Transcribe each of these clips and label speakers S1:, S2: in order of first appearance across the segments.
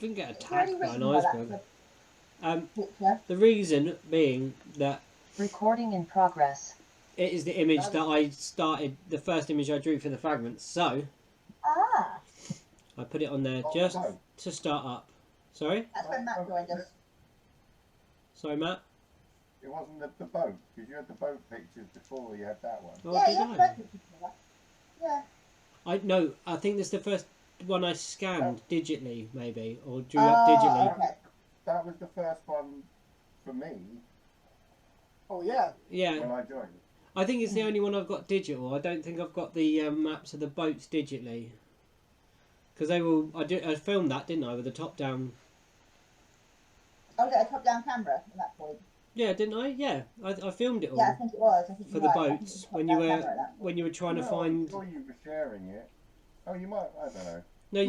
S1: didn't get
S2: Is there any
S1: attacked by an
S2: reason why that's
S1: iceberg.
S2: a picture?
S1: The reason being that
S3: Recording in progress.
S1: it is the image that I started, the first image I drew for the fragments. So
S2: Ah,
S1: I put it on there just to start up. Sorry?
S2: that's when Matt joined us.
S1: Sorry, Matt?
S4: It wasn't the boat, because you had the boat pictures before you had that one.
S1: Oh,
S2: Yeah,
S1: did
S2: you
S1: I?
S2: have both pictures of that. Yeah.
S1: No, I think this is the first one I scanned digitally, maybe, or drew up digitally.
S2: Okay.
S4: That was the first one for me
S5: Oh yeah.
S1: Yeah,
S4: when I joined.
S1: I think it's the only one I've got digital. I don't think I've got the maps of the boats digitally. Because they were, I filmed that, didn't I, with the top down.
S2: Oh, yeah, a top-down camera at that point.
S1: Yeah, didn't I? Yeah, I filmed it all.
S2: Yeah, I think it was. I think
S1: For
S2: you're
S1: the
S2: right. I think
S1: boats
S2: it was
S1: when
S2: top-down
S1: you
S2: camera at that point.
S1: when you were trying to
S4: No,
S1: find.
S4: I saw you were sharing it. Oh, you might. I don't know.
S1: No,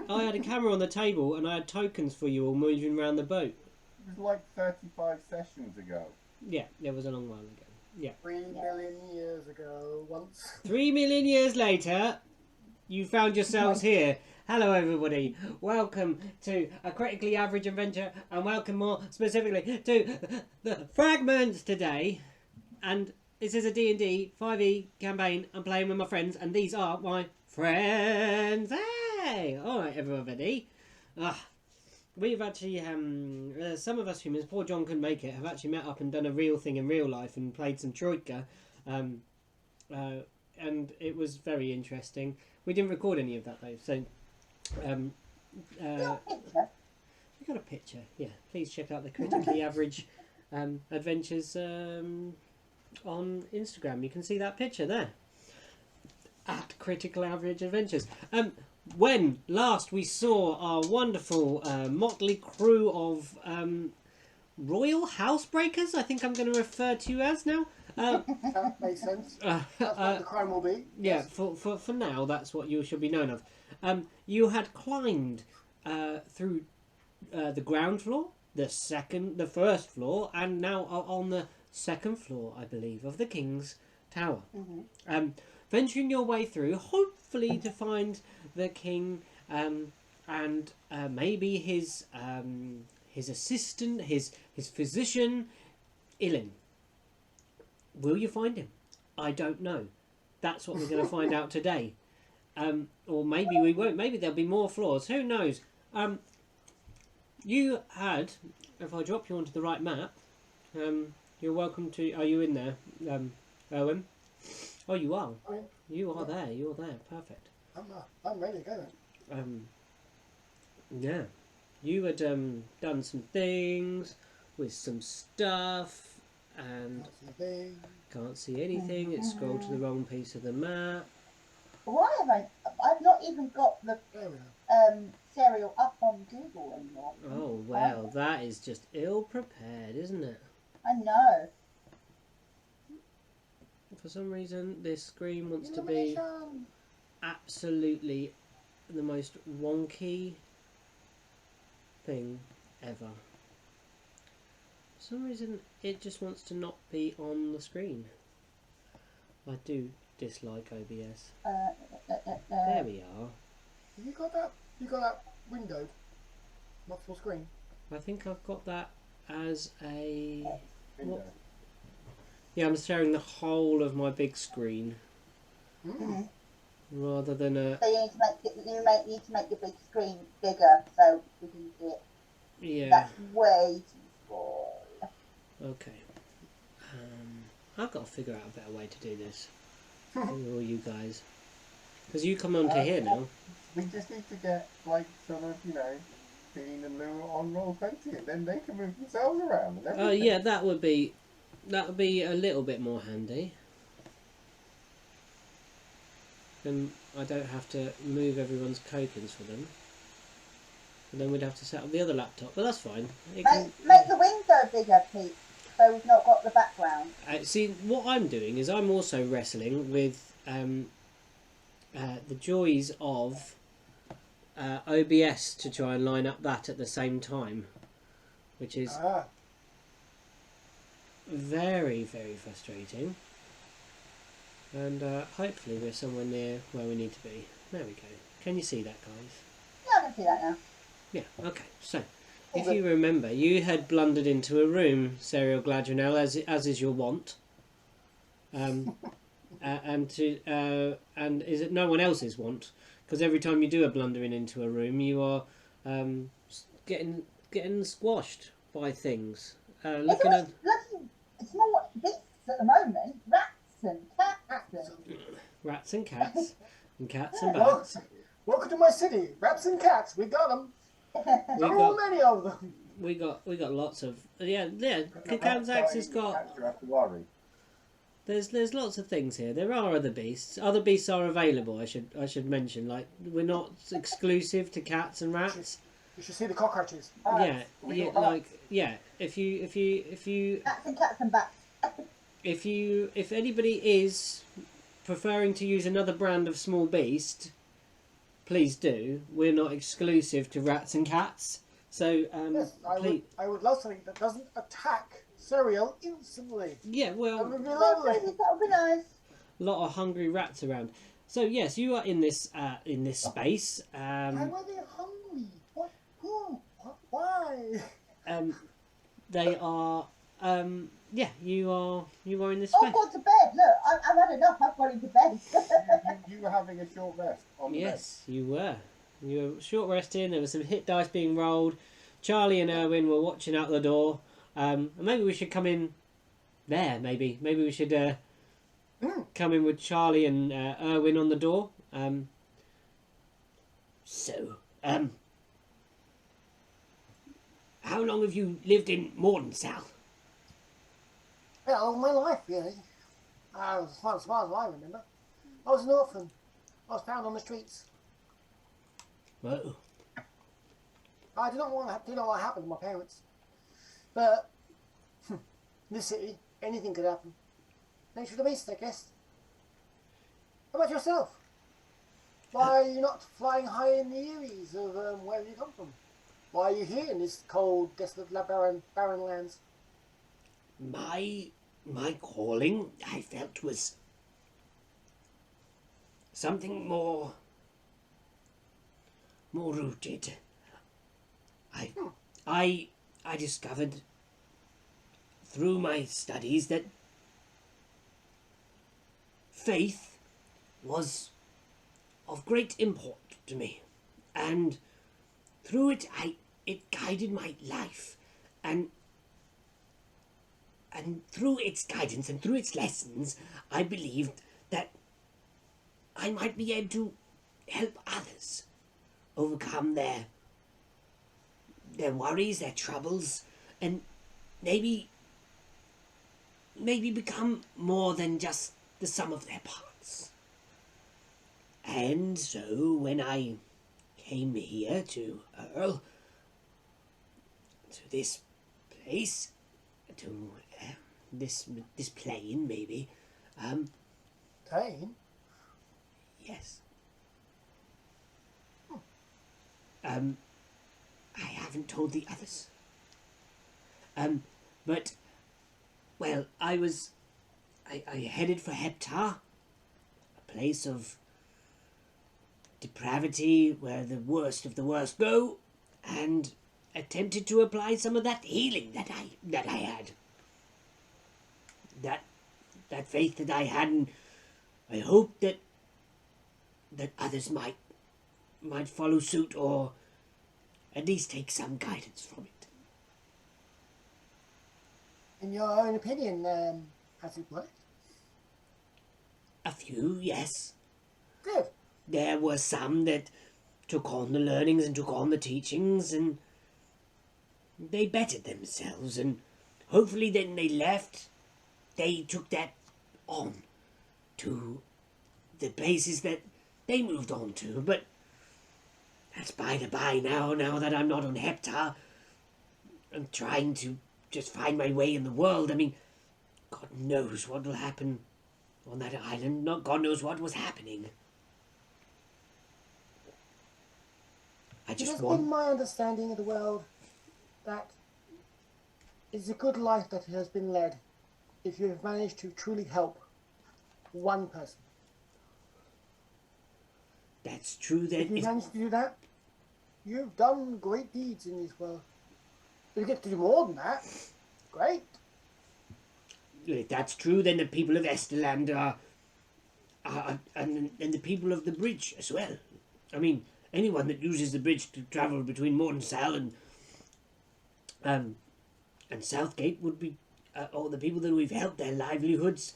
S1: I had a camera on the table and I had tokens for you all moving around the boat.
S4: It was like 35 sessions ago.
S1: Yeah, it was a long while ago. Yeah.
S5: 3 million years ago, once.
S1: 3 million years later, you found yourselves here. Hello, everybody. Welcome to a critically average adventure, and welcome more specifically to the Fragments today. And this is a D&D 5e campaign. I'm playing with my friends, and these are my friends. Hey! All right, everybody. We've actually, some of us humans, poor John couldn't make it, have actually met up and done a real thing in real life and played some Troika. And it was very interesting. We didn't record any of that though, so... we got a picture, yeah. Please check out the critically average adventures on Instagram. You can see that picture there. At Critical Average Adventures. When last we saw our wonderful motley crew of royal housebreakers, I think I'm going to refer to you as now.
S5: That makes sense. That's what the crime will be.
S1: Yeah, for now, that's what you should be known of. You had climbed through the ground floor, the first floor, and now are on the second floor, I believe, of the King's Tower. Mm-hmm. Venturing your way through, hopefully to find the king and maybe his assistant, his physician, Ilin. Will you find him? I don't know. That's what we're going to find out today. Or maybe we won't. Maybe there'll be more floors. Who knows? You had, if I drop you onto the right map, you're welcome to... Are you in there, Owen? Oh, you are. You are there. You're there. Perfect.
S5: I'm ready to go then.
S1: Yeah. You had done some things with some stuff and can't see anything. It's scrolled to the wrong piece of the map.
S2: Why have I've not even got the serial up on Google anymore.
S1: Oh, well, that is just ill-prepared, isn't it?
S2: I know.
S1: For some reason, this screen wants to be absolutely the most wonky thing ever. For some reason, it just wants to not be on the screen. I do dislike OBS. There we are.
S5: Have you got that? You got that windowed? Not full screen.
S1: I think I've got that as a...
S4: Window.
S1: Yeah, I'm sharing the whole of my big screen.
S5: Mm.
S1: Rather than a...
S2: So you need to make your big screen bigger so we can see it.
S1: Yeah.
S2: That's way too small.
S1: Okay. I've got to figure out a better way to do this. For all you guys. Because you come onto here now.
S4: We just need to get, like, sort of, you know, Dean and Lou on Roll20, and then they can move themselves around and everything.
S1: Oh, yeah, that would be a little bit more handy. Then I don't have to move everyone's tokens for them. And then we'd have to set up the other laptop, but that's fine.
S2: Make the window bigger, Pete, so we've not got the background.
S1: See, what I'm doing is I'm also wrestling with the joys of OBS to try and line up that at the same time, which is very, very frustrating. And hopefully we're somewhere near where we need to be. There we go. Can you see that, guys?
S2: Yeah, I can see that now.
S1: Yeah, okay. So, if you remember, you had blundered into a room, Serial Gladrinel, as is your wont. And is it no one else's want? Because every time you do a blundering into a room, you are getting squashed by things.
S2: It's
S1: Looking
S2: always
S1: at
S2: bloody small beasts at the moment. Rats and cats and...
S1: rats and cats, and cats and
S5: Well,
S1: bats.
S5: welcome to my city. Rats and cats. We got them.
S1: We
S5: There are
S1: got
S5: many of them.
S1: we got lots of Kakanzax has got.
S4: You have to worry.
S1: There's lots of things here. There are other beasts. Other beasts are available. I should mention. Like, we're not exclusive to cats and rats.
S5: You should see the cockroaches.
S1: Yeah, If you
S2: Cats and bats.
S1: if anybody is preferring to use another brand of small beast, please do. We're not exclusive to rats and cats. So
S5: Yes, I would love something that doesn't attack cereal instantly.
S1: yeah,
S5: That
S1: well,
S5: would be
S2: Oh,
S5: lovely.
S2: please, that would be nice.
S1: a lot of hungry rats around. So yes, you are in this space.
S5: Why were they hungry? What? Who? What? Why?
S1: They are. You are in this
S2: Oh,
S1: space.
S2: go to bed. Look, I've had enough. I've gone into bed.
S4: You were having a short rest on the
S1: Yes, you were. You were short resting. There was some hit dice being rolled. Charlie and Erwin were watching out the door. Maybe we should come in there. Maybe we should come in with Charlie and Erwin on the door. How long have you lived in Mordenstown?
S5: Yeah, all my life, really. As far as I remember. I was an orphan. I was found on the streets.
S1: Well,
S5: I did not want what happened to my parents. But, in this city, anything could happen. Nature of the beast, I guess. How about yourself? Why are you not flying high in the Eries of where you come from? Why are you here in this cold, desolate, barren lands?
S1: my calling, I felt, was something more rooted. I discovered through my studies that faith was of great import to me, and through it it guided my life, and through its guidance and through its lessons, I believed that I might be able to help others overcome their worries, their troubles, and maybe become more than just the sum of their parts. And so when I came here to Earl, to this place, to this plane, maybe,
S5: Pain?
S1: yes. I haven't told the others. But, well, I headed for Heptar, a place of depravity where the worst of the worst go, and attempted to apply some of that healing that I had. That faith that I had, and I hoped that others might follow suit, or at least take some guidance from it.
S5: In your own opinion, has it worked?
S1: A few, yes.
S5: Good.
S1: There were some that took on the learnings and took on the teachings, and they bettered themselves, and hopefully then they left, they took that on to the places that they moved on to. But that's by the by now that I'm not on Heptar. I'm trying to just find my way in the world. I mean, God knows what will happen on that island. Not God knows what was happening. I
S5: It
S1: just
S5: has
S1: want...
S5: been my understanding of the world that it's a good life that has been led if you have managed to truly help one person.
S1: That's true. That
S5: If you manage to do that, you've done great deeds in this world. If you get to do more than that, great.
S1: If that's true, then the people of Esterland and the people of the bridge as well. I mean, anyone that uses the bridge to travel between Mornsal and Southgate would be, or the people that we've helped their livelihoods.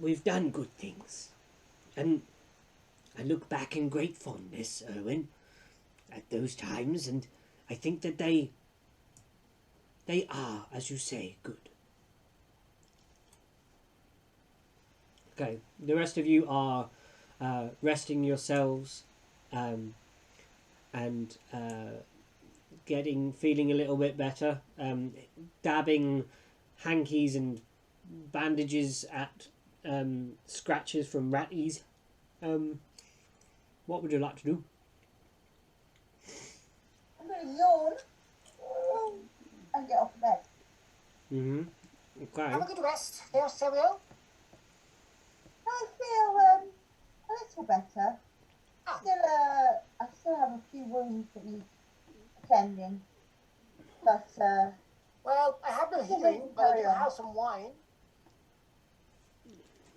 S1: We've done good things, and I look back in great fondness, Erwin, at those times, and I think that they are, as you say, good. Okay, the rest of you are resting yourselves and feeling a little bit better, dabbing hankies and bandages at scratches from ratties. What would you like to do?
S2: I'm going to yawn and get off the bed.
S1: Okay.
S5: Have a good rest, dear Cereal.
S2: I feel a little better.
S5: Ah.
S2: I still have a few wounds that need attending. But,
S5: Well, I have no
S2: Well,
S5: healing, but I
S2: carry
S5: do
S2: on.
S5: have some wine.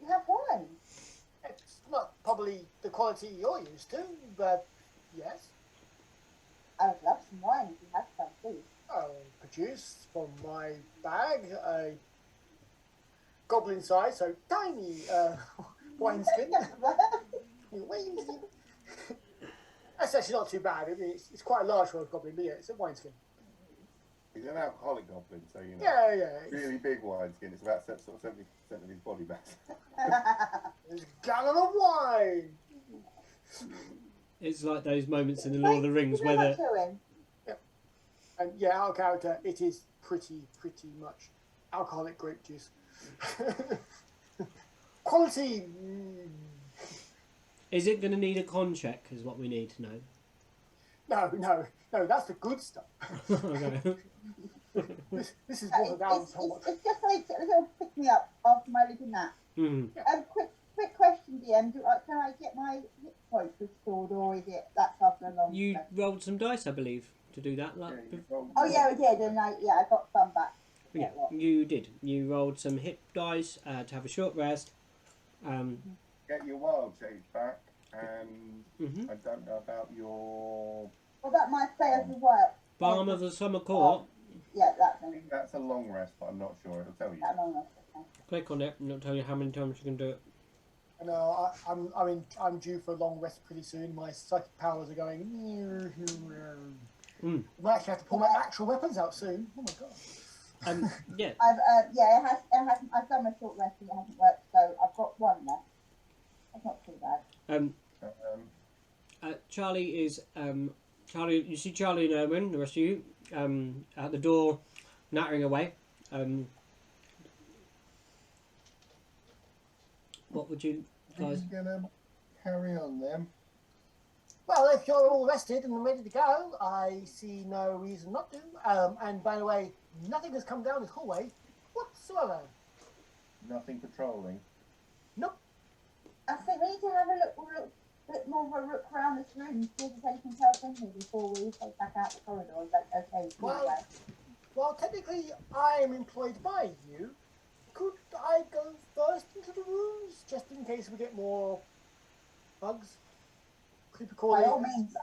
S2: you have wine.
S5: It's not probably the quality you're used to, but yes.
S2: I would love some wine if you have some, please.
S5: I'll produce from my bag a goblin size, so tiny wineskin. Wineskin. That's actually not too bad. I mean, it's quite a large for a goblin, but yeah, it's a wineskin.
S4: He's an alcoholic goblin, so you know.
S5: Yeah.
S4: Really big wineskin. It's about sort of 70% of his body mass.
S5: There's a gallon of wine.
S1: It's like those moments in the Lord of the Rings
S2: Thank
S1: where
S2: you very
S1: the
S2: much, Owen.
S5: And yeah, our character, it is pretty much alcoholic grape juice. Quality.
S1: Is it going to need a con check? Is what we need to know.
S5: No, that's the good stuff.
S1: Okay.
S5: This is what down
S2: It's just a little pick me up after my little nap. Quick question, DM. Can I get my hit points restored, or is it that's after a long?
S1: You
S2: rest?
S1: rolled some dice, I believe, to do that. Like,
S2: Oh yeah, I did, and I got some back.
S1: yeah, you did. You rolled some hit dice to have a short rest.
S4: Get your wild shapes back, and I don't know about your...
S2: Well, that might say as well.
S1: Balm of the Summer Court.
S2: Yeah, that's
S4: I think that's a long rest, but I'm not sure. It'll tell you.
S2: that long rest. Okay.
S1: Click on it, and it'll tell you how many times you can do it.
S5: No, I'm due for a long rest pretty soon. My psychic powers are going. I might actually have to pull my actual weapons out soon. Oh my god.
S1: Yeah.
S2: I've done my short rest and it hasn't worked, so I've got one left. That's not too bad.
S1: Charlie is Charlie. You see Charlie and Erwin, the rest of you, at the door, nattering away. What would you guys?
S4: Are you gonna carry on then?
S5: Well, if you're all rested and ready to go, I see no reason not to. And by the way, nothing has come down this hallway whatsoever.
S4: Nothing patrolling.
S5: Nope.
S2: I think we need to have a bit more of a look around this room and see if there's anything else in here before we head back out the corridor. Is that okay?
S5: Well, technically, I am employed by you. Could I go first into the rooms, just in case we get more bugs? Creepy
S2: By all means,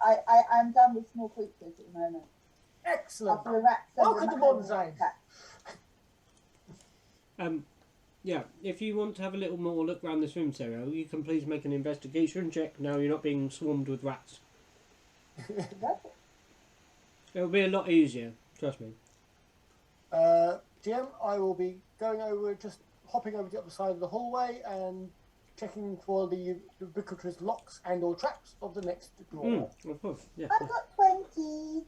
S2: I'm done with small creatures at the moment.
S5: Excellent.
S2: After the rats and
S5: Welcome to Modern Zone.
S1: Yeah, if you want to have a little more look around this room, Sarah, you can please make an investigation check. Now you're not being swarmed with rats. It'll be a lot easier, trust me.
S5: GM, I will be going over, just hopping over the other side of the hallway and checking for the ubiquitous locks and or traps of the next door.
S1: Of course, yeah.
S2: I've got 20.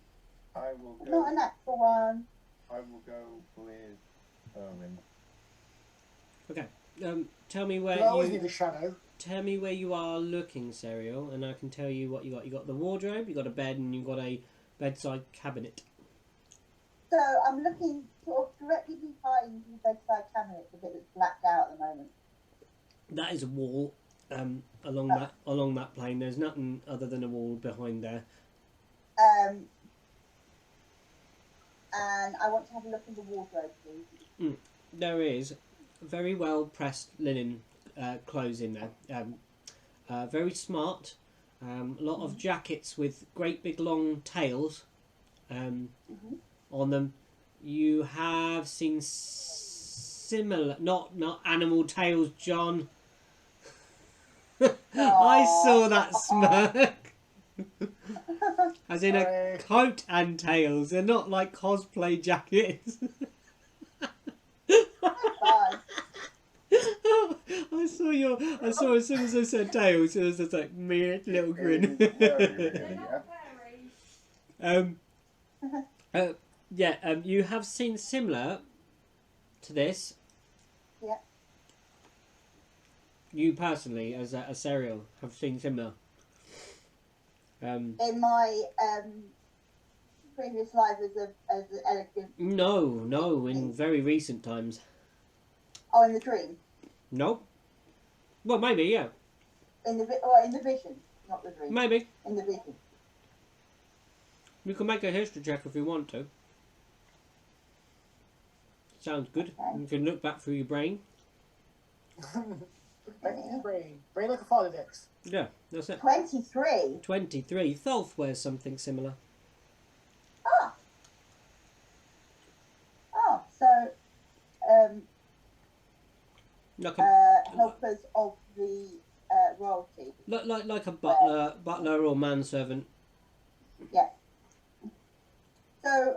S4: I will go.
S2: Not a natural one.
S4: I will go with Erwin.
S1: Okay. Tell me where
S5: I always
S1: you
S5: need a shadow.
S1: tell me where you are looking, Serial, and I can tell you what you got. You got the wardrobe, you got a bed, and you got a bedside cabinet.
S2: So I'm looking sort of directly behind the bedside cabinet, the bit that's blacked out at the moment.
S1: That is a wall. Along that plane, there's nothing other than a wall behind there.
S2: And I want to have a look in the wardrobe, please.
S1: There is very well pressed linen clothes in there. Very smart. A lot of jackets with great big long tails on them. You have seen similar, not animal tails, John. I saw that smirk. As in a coat and tails. They're not like cosplay jackets. I saw as soon as I said tails, it was just like me little grin. You have seen similar to this.
S2: Yeah.
S1: You personally, as a serial, have seen similar.
S2: In my previous life as an elegant.
S1: No, in very recent times.
S2: Oh, in the dream.
S1: No. Well, maybe, yeah.
S2: In the vision, not the dream.
S1: Maybe.
S2: In the vision.
S1: You can make a history check if you want to. Sounds good.
S2: Okay.
S1: You can look back through your brain.
S5: Brain like a father decks.
S1: Yeah, that's it.
S2: 23.
S1: 23. Tholth wears something similar.
S2: So,
S1: Like a
S2: helpers of the royalty.
S1: like a butler or manservant.
S2: Yeah. So,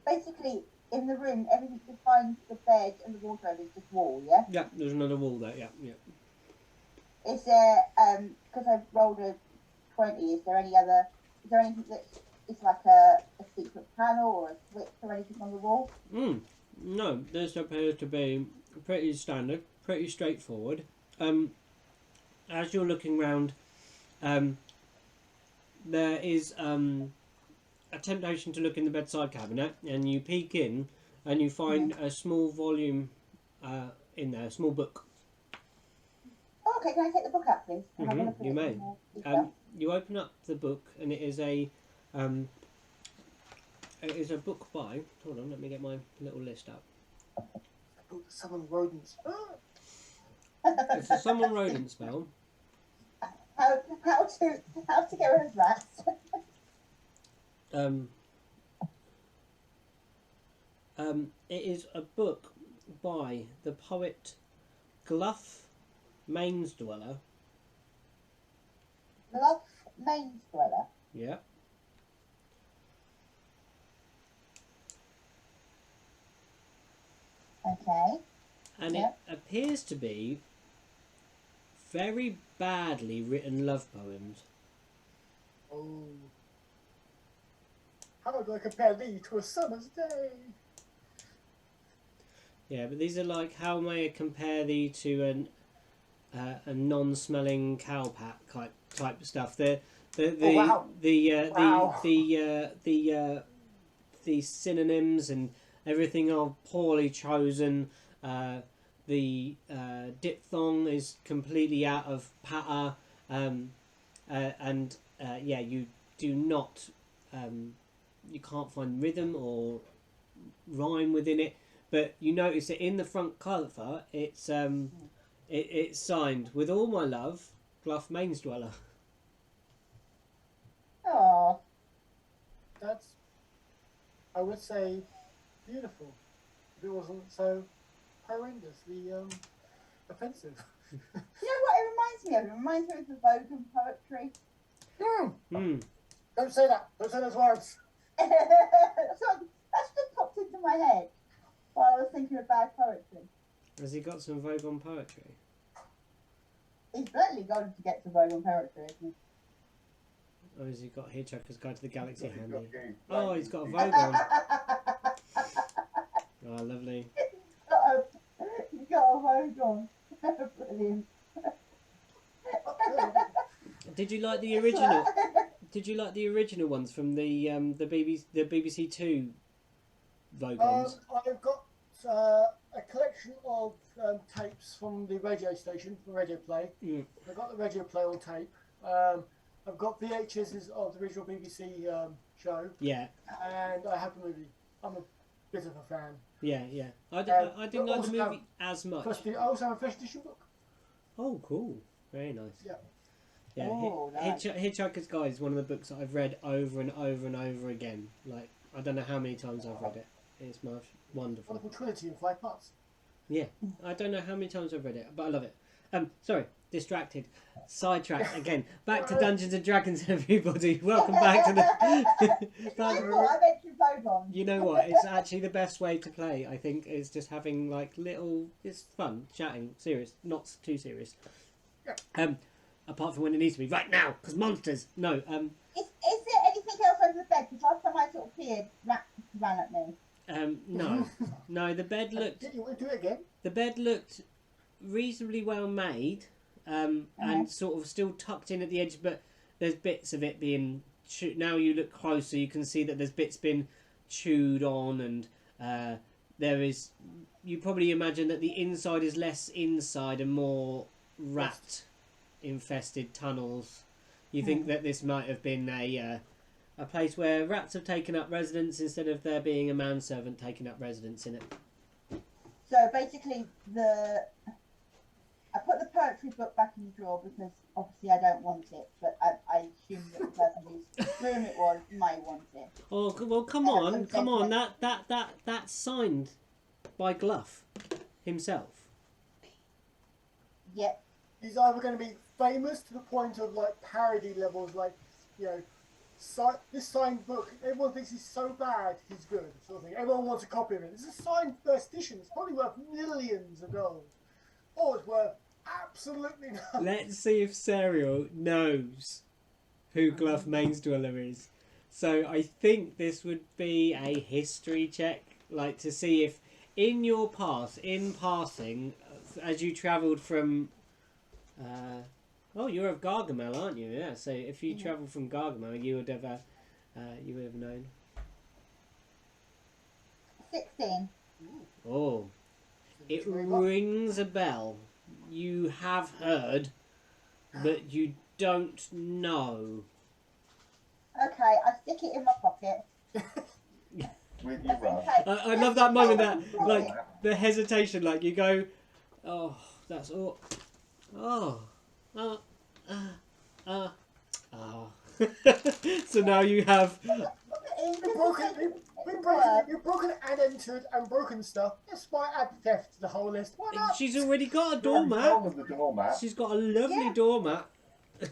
S2: basically, in the room, everything behind the bed and the wardrobe is just wall, yeah?
S1: Yeah, there's another wall there, yeah.
S2: Is there, because I rolled a 20, is there anything that's like a secret panel or a switch or anything on the wall?
S1: No, this appears to be pretty standard, pretty straightforward. As you're looking round, there is a temptation to look in the bedside cabinet, and you peek in and you find a small volume in there, a small book.
S2: Oh, okay, can I take the book out, please?
S1: You may. You open up the book, and it is a book by. Hold on, let me get my little list up.
S5: Summon rodents.
S1: It's a summon rodent spell.
S2: How to get rid of rats?
S1: It is a book by the poet Gluff Mainsdweller.
S2: Love Main Dweller.
S1: Yeah.
S2: Okay.
S1: And
S2: Yeah.
S1: it appears to be very badly written love poems.
S5: Oh. How do I compare thee to a summer's day?
S1: Yeah, but these are like, how may I compare thee to a non-smelling cowpat type stuff. The synonyms and everything are poorly chosen. The diphthong is completely out of patter, you do not, you can't find rhythm or rhyme within it. But you notice that in the front cover, it's signed "With all my love, Gluff Mainsdweller."
S2: Oh.
S5: That's, I would say, beautiful. If it wasn't so horrendously offensive.
S2: You know what it reminds me of? It reminds me of the Vogan poetry.
S5: Don't say that. Don't say those words.
S2: So that's just popped into my head while I was thinking of bad poetry.
S1: Has he got some Vogue on poetry?
S2: He's certainly going to get to Vogan poetry, isn't he?
S1: Or has he got Hitchhiker's Guide to the Galaxy handy?
S4: Okay.
S1: Oh, he's got a Vogue on. Oh, lovely.
S2: He's got a Vogue on. Brilliant.
S1: Did you like the original? Did you like the original ones from the BBC Two Vogons?
S5: I've got a collection of tapes from the radio station, from Radio Play. I've got the Radio Play on tape. I've got VHSs of the original BBC show,
S1: Yeah,
S5: and I have the movie. I'm a bit of a fan.
S1: yeah. I
S5: but
S1: didn't like the
S5: also
S1: movie as much.
S5: I also have a first edition book.
S1: Oh, cool. Very nice.
S5: Yeah.
S1: Yeah,
S2: Oh, nice.
S1: Hitchhiker's Guide is one of the books that I've read over and over and over again. Like, I don't know how many times I've read it. It's wonderful.
S5: Wonderful trilogy in 5 parts.
S1: Yeah, I don't know how many times I've read it, but I love it. Sorry, distracted, sidetracked again. Back to Dungeons and Dragons, everybody. Welcome back to the.
S2: I mentioned Pokemon.
S1: You know what? It's actually the best way to play. I think is just having like little. It's fun chatting, serious, not too serious. Apart from when it needs to be right now, because monsters. No.
S2: Is there anything else under the bed? Because last time I sort of peered, rats ran at me.
S1: No. The bed looked.
S5: Did you want to do it again?
S1: The bed looked reasonably well made, and sort of still tucked in at the edge, but there's bits of it being. Now you look closer, you can see that there's bits been chewed on, and there is. You probably imagine that the inside is less inside and more rat infested tunnels. You think that this might have been a place where rats have taken up residence instead of there being a manservant taking up residence in it.
S2: So basically, I put the poetry book back in the drawer because obviously I don't want it, but I assume that the person whose room it was might want it.
S1: Oh well, come on! That's signed by Gluff himself.
S2: Yep.
S5: He's either going to be famous to the point of like parody levels, like this signed book. Everyone thinks he's so bad, he's good, sort of thing. Everyone wants a copy of it. It's a signed first edition. It's probably worth millions of dollars. Or it's worth absolutely nothing.
S1: Let's see if Serial knows who Gluff Mainsdweller is. So I think this would be a history check, like to see if in your past, in passing, as you travelled from. You're of Gargamel, aren't you? Yeah. So if you travelled from Gargamel, you would have known.
S2: 16.
S1: Oh, it rings a bell. You have heard, but you don't know.
S2: Okay, I stick it in my pocket.
S4: With your rug.
S1: I love that moment, that like the hesitation, like you go, oh, that's all. So now you have.
S5: You've broken and entered and broken stuff. This might add theft to the whole list. Why not?
S1: She's already got a
S4: Wrong
S1: doormat.
S4: with the doormat.
S1: She's got a lovely doormat.
S6: Wait,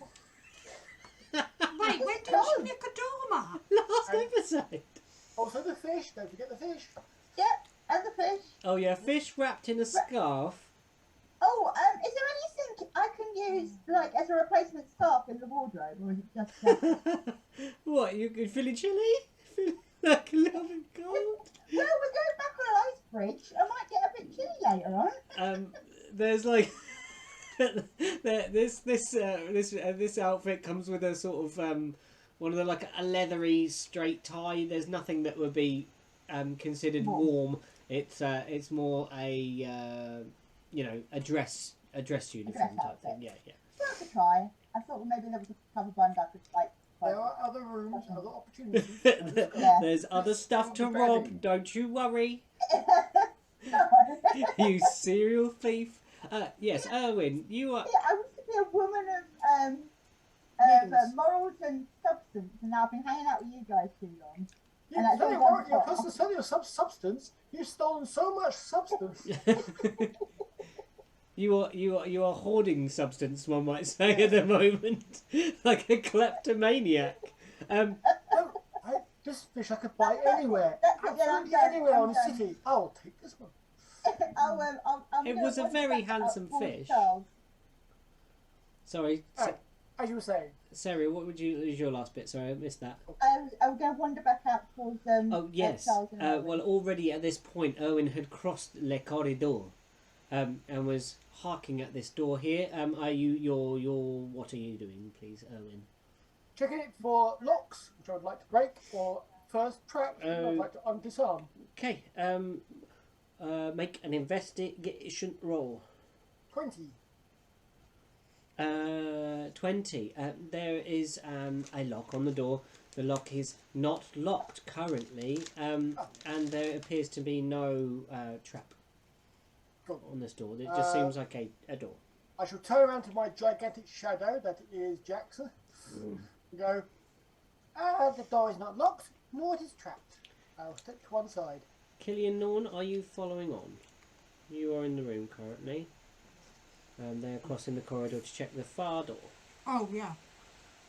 S6: when did you nick a doormat?
S1: Last episode.
S5: Also the fish. Don't forget the fish.
S2: Yep, and the fish.
S1: Oh yeah, fish wrapped in a scarf.
S2: Oh, is there anything I can use like as a replacement scarf in the wardrobe, or is it just?
S1: What, you feeling chilly? Feeling like a little bit cold?
S2: Well, we're going back on an ice bridge. I might get a bit chilly later on.
S1: There's like this outfit comes with a sort of one of the like a leathery straight tie. There's nothing that would be considered warm. It's more a a dress uniform type thing. Yeah.
S2: Worth a try. I thought maybe there was a cover band I could like.
S5: There are other rooms, other opportunities.
S1: There's other stuff to rob. Don't you worry. You serial thief. Yes, Erwin, you are.
S2: Yeah, I used to be a woman of morals and substance, and now I've been hanging out with you guys too long. And that's
S5: You're
S2: all
S5: your person selling your substance. You've stolen so much substance.
S1: You are hoarding substance, one might say, at the moment, like a kleptomaniac.
S5: This fish I could buy anywhere, absolutely anywhere on the city. I'll take this one.
S1: It was a very handsome fish. Sorry,
S5: As you were saying.
S1: Sarah, what was your last bit? Sorry, I missed that.
S2: I was going to wander back out towards
S1: Oh yes. Well, already at this point, Owen had crossed Le Corridor, and was harking at this door here. Are you what are you doing, please, Owen?
S5: Checking it for locks, which I would like to break, or first traps, which I'd like to disarm.
S1: Okay. Make an investigation roll.
S5: 20.
S1: 20. 20. There is a lock on the door. The lock is not locked currently, and there appears to be no trap on this door. It just seems like a door.
S5: I shall turn around to my gigantic shadow, that is Jackson, and go, the door is not locked, nor it is trapped. I'll step to one side.
S1: Killian Norn, are you following on? You are in the room currently. They're crossing the corridor to check the far door.
S6: Oh, yeah.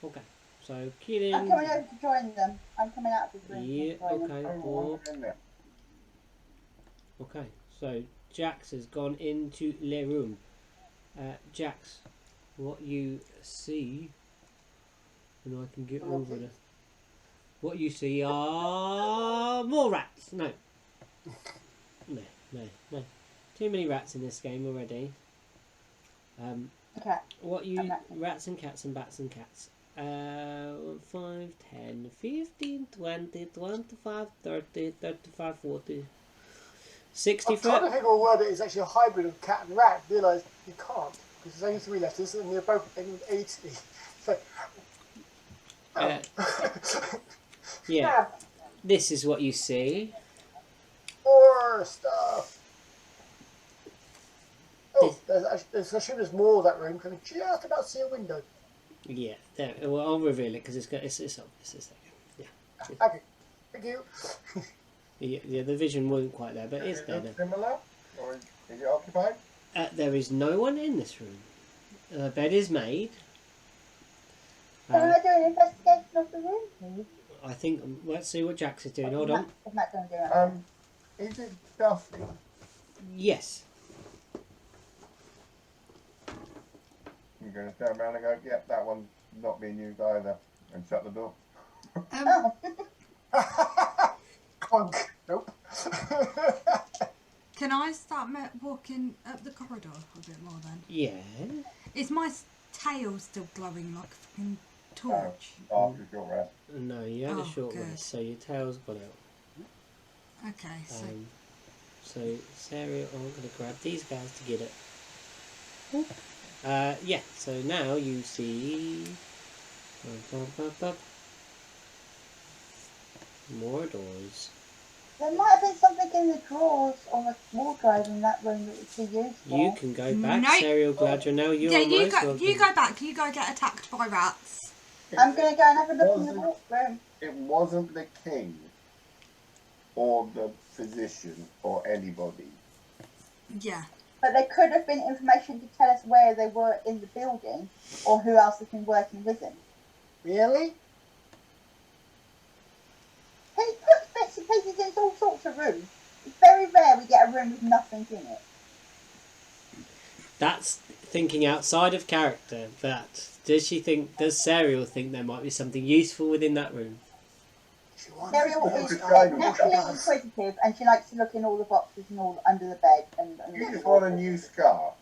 S1: Okay. So, Killian...
S2: I'm coming over to join them. I'm coming out of the room.
S1: Yeah,
S2: to join them.
S1: okay.
S4: Oh, I'm in there.
S1: Okay, so Jax has gone into le room. Jax, what you see, and I can get over the... What you see are more rats. No. No. Too many rats in this game already.
S2: Okay.
S1: What you...
S2: I'm not-
S1: Rats and cats and bats and cats. 5, 10, 15, 20, 25, 30, 35, 40... 60
S5: I'm trying to
S1: foot.
S5: think of a word that is actually a hybrid of cat and rat. Realise you can't, because there's only 3 letters and they're both ending with 80. So,
S1: Yeah, this is what you see.
S5: more stuff. Oh, there's more of that room. Can I just about see a window?
S1: Yeah, there. Well, I'll reveal it because it's obvious. It's there.
S5: Okay, thank you.
S1: Yeah, the vision wasn't quite there, but it's there.
S4: Is it similar? Or is it occupied?
S1: There is no one in this room. The bed is made.
S2: Can I do an investigation of the room, please?
S1: I think. Let's see what Jax is doing. Hold on.
S2: If Matt's going to do it.
S4: Is it dusty?
S1: Yes.
S4: You're going to turn around and go, yep, that one's not being used either, and shut the door.
S2: Oh.
S5: Clunk. Nope.
S6: Can I start walking up the corridor a bit more then?
S1: Yeah.
S6: Is my tail still glowing like a fucking torch?
S4: After your rest.
S1: No, you had a
S6: Oh,
S1: short
S6: good.
S1: rest, so your tail's gone out.
S6: Okay, so
S1: So Sarah, I'm going to grab these guys to get it. Yeah. So now you see. More doors.
S2: There might have been something in the drawers or the wardrobe in that room that would be used for.
S1: You can go back,
S6: Nope.
S1: Serial Gladra. Now you're
S6: yeah, you
S1: most
S6: go.
S1: welcome.
S6: You go back. You go get attacked by rats.
S2: I'm going to go and have a look in the room.
S4: It wasn't the king, or the physician, or anybody.
S6: Yeah.
S2: But there could have been information to tell us where they were in the building or who else has been working with them.
S5: Really?
S2: He puts bits and pieces into all sorts of rooms. It's very rare we get a room with nothing in it.
S1: That's thinking outside of character. But does Serial think there might be something useful within that room?
S5: She wants
S2: Ariel
S5: to
S2: is
S5: go.
S2: naturally inquisitive and she likes to look in all the boxes and all under the bed. And
S4: You just want a new scar.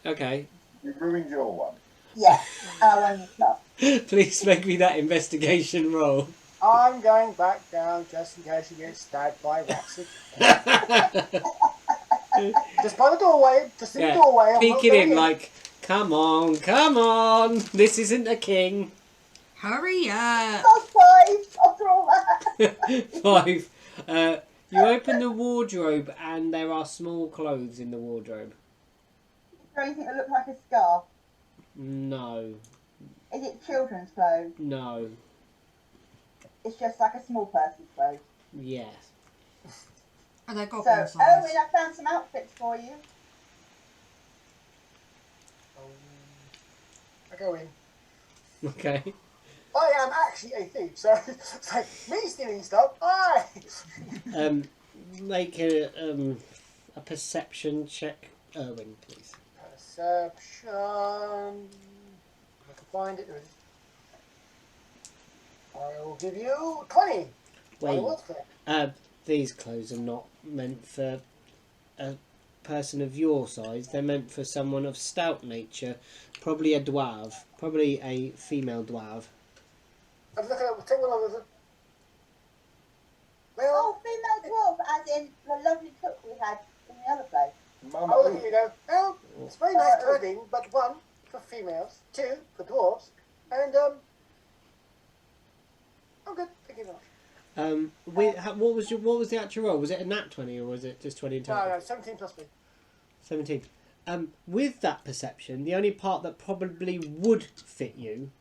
S1: Okay.
S4: You ruined your one.
S2: Yeah, and I want you to
S1: Please make me that investigation roll.
S5: I'm going back down just in case you get stabbed by rats again. Just by the doorway, just in the doorway. I'm not
S1: Peeking
S5: going
S1: in like, come on, this isn't a king.
S6: Hurry up!
S2: That's 5 after all that.
S1: 5. You open the wardrobe and there are small clothes in the wardrobe.
S2: Is there anything that looks like a scarf?
S1: No.
S2: Is it children's clothes?
S1: No.
S2: It's just like a small person's clothes.
S1: Yes.
S6: Are they
S2: So,
S6: goblin size?
S2: Owen, I found some outfits for you.
S5: I go in.
S1: Okay.
S5: I am actually a thief, so it's like me stealing stuff. Aye.
S1: Make a perception check, Erwin, please.
S5: Perception. I can find it. I will give you 20.
S1: Wait.
S5: What's that?
S1: These clothes are not meant for a person of your size. They're meant for someone of stout nature, probably a dwarf, probably a female dwarf.
S5: I was looking at take one of them.
S2: Oh,
S5: Well,
S2: female dwarf, as in the lovely cook we had in the other place.
S5: I'll look at you and go, well, it's very nice clothing, but one, for females, 2 for dwarves, and I'm good. Thank you very much.
S1: What was the actual roll? Was it a nat 20 or was it just 20 in total?
S5: No, 17 plus me.
S1: 17. With that perception, the only part that probably would fit you,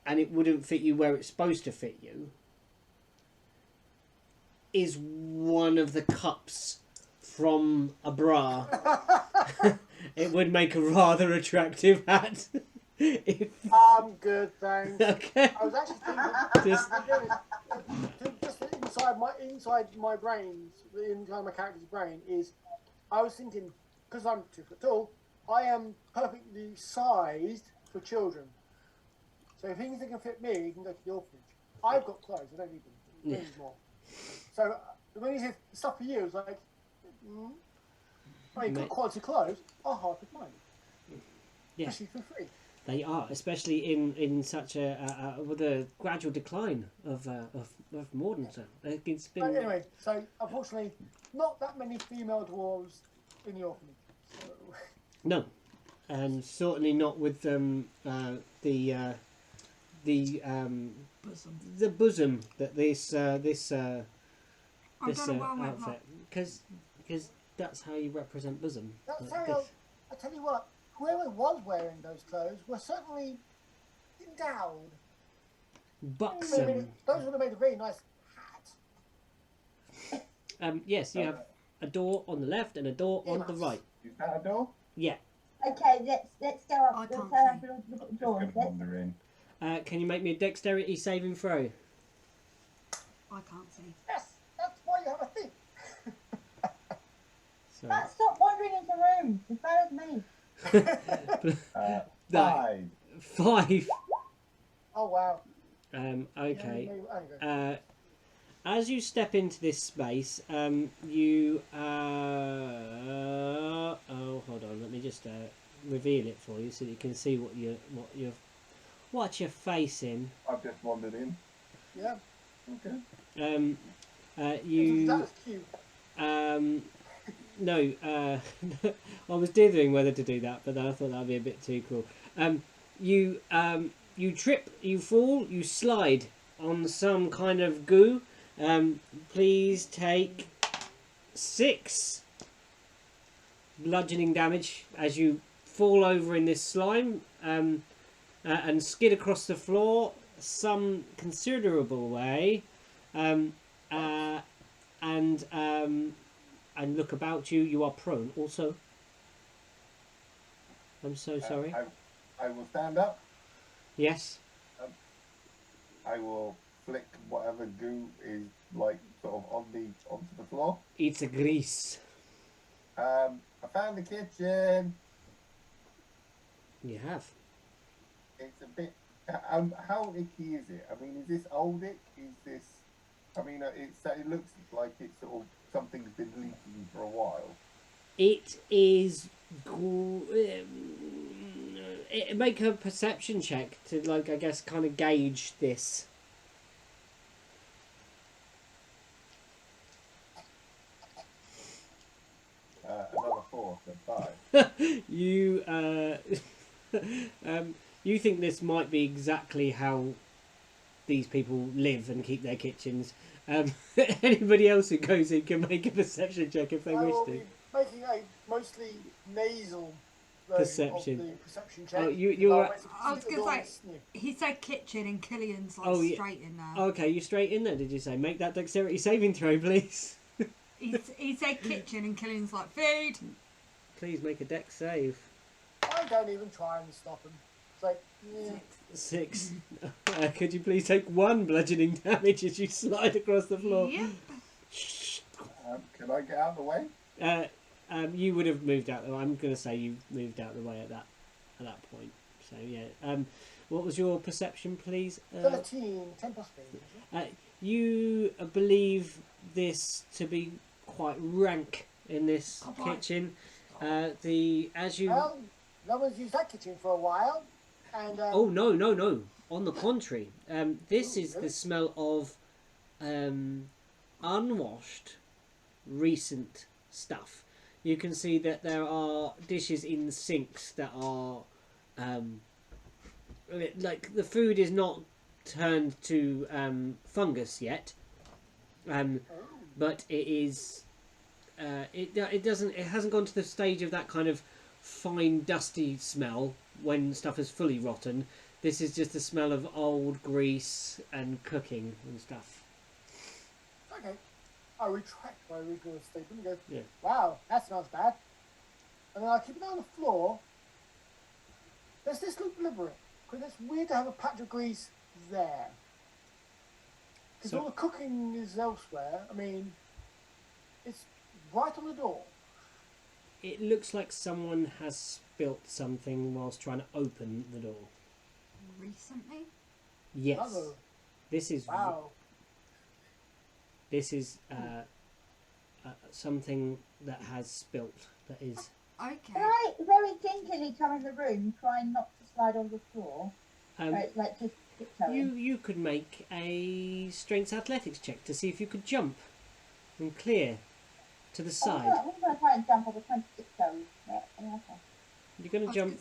S1: and it wouldn't fit you where it's supposed to fit you, is one of the cups from a bra. It would make a rather attractive hat.
S5: I'm good, thanks.
S1: Okay.
S5: I was actually thinking,
S1: Just-
S5: just inside my brain, inside my character's brain is, I was thinking, because I'm 2 foot tall, I am perfectly sized for children. So if he thinks they can fit me, he can go to the orphanage. I've got clothes, I don't need them. I don't need more. So when he said stuff for you, it's like, I mean, good quality clothes are hard to find.
S1: Yeah.
S5: Especially for free.
S1: They are, especially in such with a gradual decline of modern stuff. It's been...
S5: But anyway, so unfortunately, not that many female dwarves in the orphanage. So...
S1: No, and certainly not with the bosom that this
S6: I don't know why I went
S1: outfit, because that's how you represent bosom.
S5: That's
S1: like
S5: how
S1: this.
S5: I tell you what, whoever was wearing those clothes were certainly endowed.
S1: Buxom.
S5: Those would have made a very nice hat.
S1: Yes, you have a door on the left and a door on the right.
S4: Is that a door?
S1: Yeah.
S2: Okay, let's go up.
S6: I
S2: Let's
S6: can't
S2: go up
S6: see.
S2: and look at the
S4: Just
S2: doors.
S4: gonna wander in.
S1: Can you make me a dexterity saving throw?
S6: I can't see.
S5: Yes, that's why you have a thing.
S1: So,
S2: Stop wandering into rooms. As bad as me.
S1: that-
S4: 5.
S1: 5.
S5: Oh wow.
S1: Okay.
S5: Yeah,
S1: As you step into this space, you oh, hold on, let me just reveal it for you so that you can see what you're facing.
S4: I've just wandered in.
S5: yeah.
S4: Okay.
S1: You
S5: That was cute.
S1: no, I was dithering whether to do that, but then I thought that would be a bit too cool. You trip, you fall, you slide on some kind of goo. Please take 6 bludgeoning damage as you fall over in this slime and skid across the floor some considerable way, and look about you. You are prone. Also, I'm so sorry.
S4: I will stand up.
S1: Yes.
S4: I will flick whatever goo is like sort of onto the floor.
S1: It's a grease.
S4: I found the kitchen.
S1: You have.
S4: It's a bit. How icky is it? I mean, is this old ick? Is this? I mean, it looks like it's sort of something's been leaking for a while.
S1: It is. Make a perception check to, like, I guess, kind of gauge this.
S4: Another 4, so 5.
S1: You you think this might be exactly how these people live and keep their kitchens. Anybody else who goes in can make a perception check if they
S5: I
S1: wish
S5: will
S1: to.
S5: be making a mostly nasal
S1: Perception.
S5: of the perception check.
S1: Oh, you're.
S6: I was going to say, he said kitchen and Killian's like
S1: Oh, yeah.
S6: straight in there.
S1: Okay, you straight in there, did you say? Make that dexterity saving throw, please.
S6: He said kitchen and Killian's like food.
S1: Please make a dex save.
S5: I don't even try and stop him. It's like, yeah.
S1: 6. Could you please take 1 bludgeoning damage as you slide across the floor?
S6: Yep.
S4: Can I get out of the way?
S1: You would have moved out. I'm going to say you moved out of the way at that point. So yeah. What was your perception, please?
S5: 13, 10 plus 3.
S1: You believe this to be quite rank in this
S6: Oh, boy.
S1: kitchen.
S5: Well, no one's used that kitchen for a while. And
S1: Oh no! On the contrary, this is the smell of unwashed, recent stuff. you can see that there are dishes in sinks that are like the food is not turned to fungus yet, but it is. It hasn't gone to the stage of that kind of fine dusty smell when stuff is fully rotten. This is just the smell of old grease and cooking and stuff.
S5: Okay. I retract my original statement and go,
S1: Yeah.
S5: wow, that smells bad. And then I keep it on the floor. Does this look deliberate? Because it's weird to have a patch of grease there. Because
S1: So-
S5: all the cooking is elsewhere. I mean, it's right on the door.
S1: It looks like someone has spilt something whilst trying to open the door.
S6: Recently?
S1: Yes.
S5: Uh-oh.
S1: This is
S5: Wow.
S1: this is something that has spilt. That is.
S2: Can
S6: Okay.
S2: I very gingerly come in the room, trying not to slide on the floor? Like just tiptoeing.
S1: You could make a strength athletics check to see if you could jump and clear to the side.
S2: I'm going to try and jump over 26 toes. Yeah, okay.
S1: You're going to jump.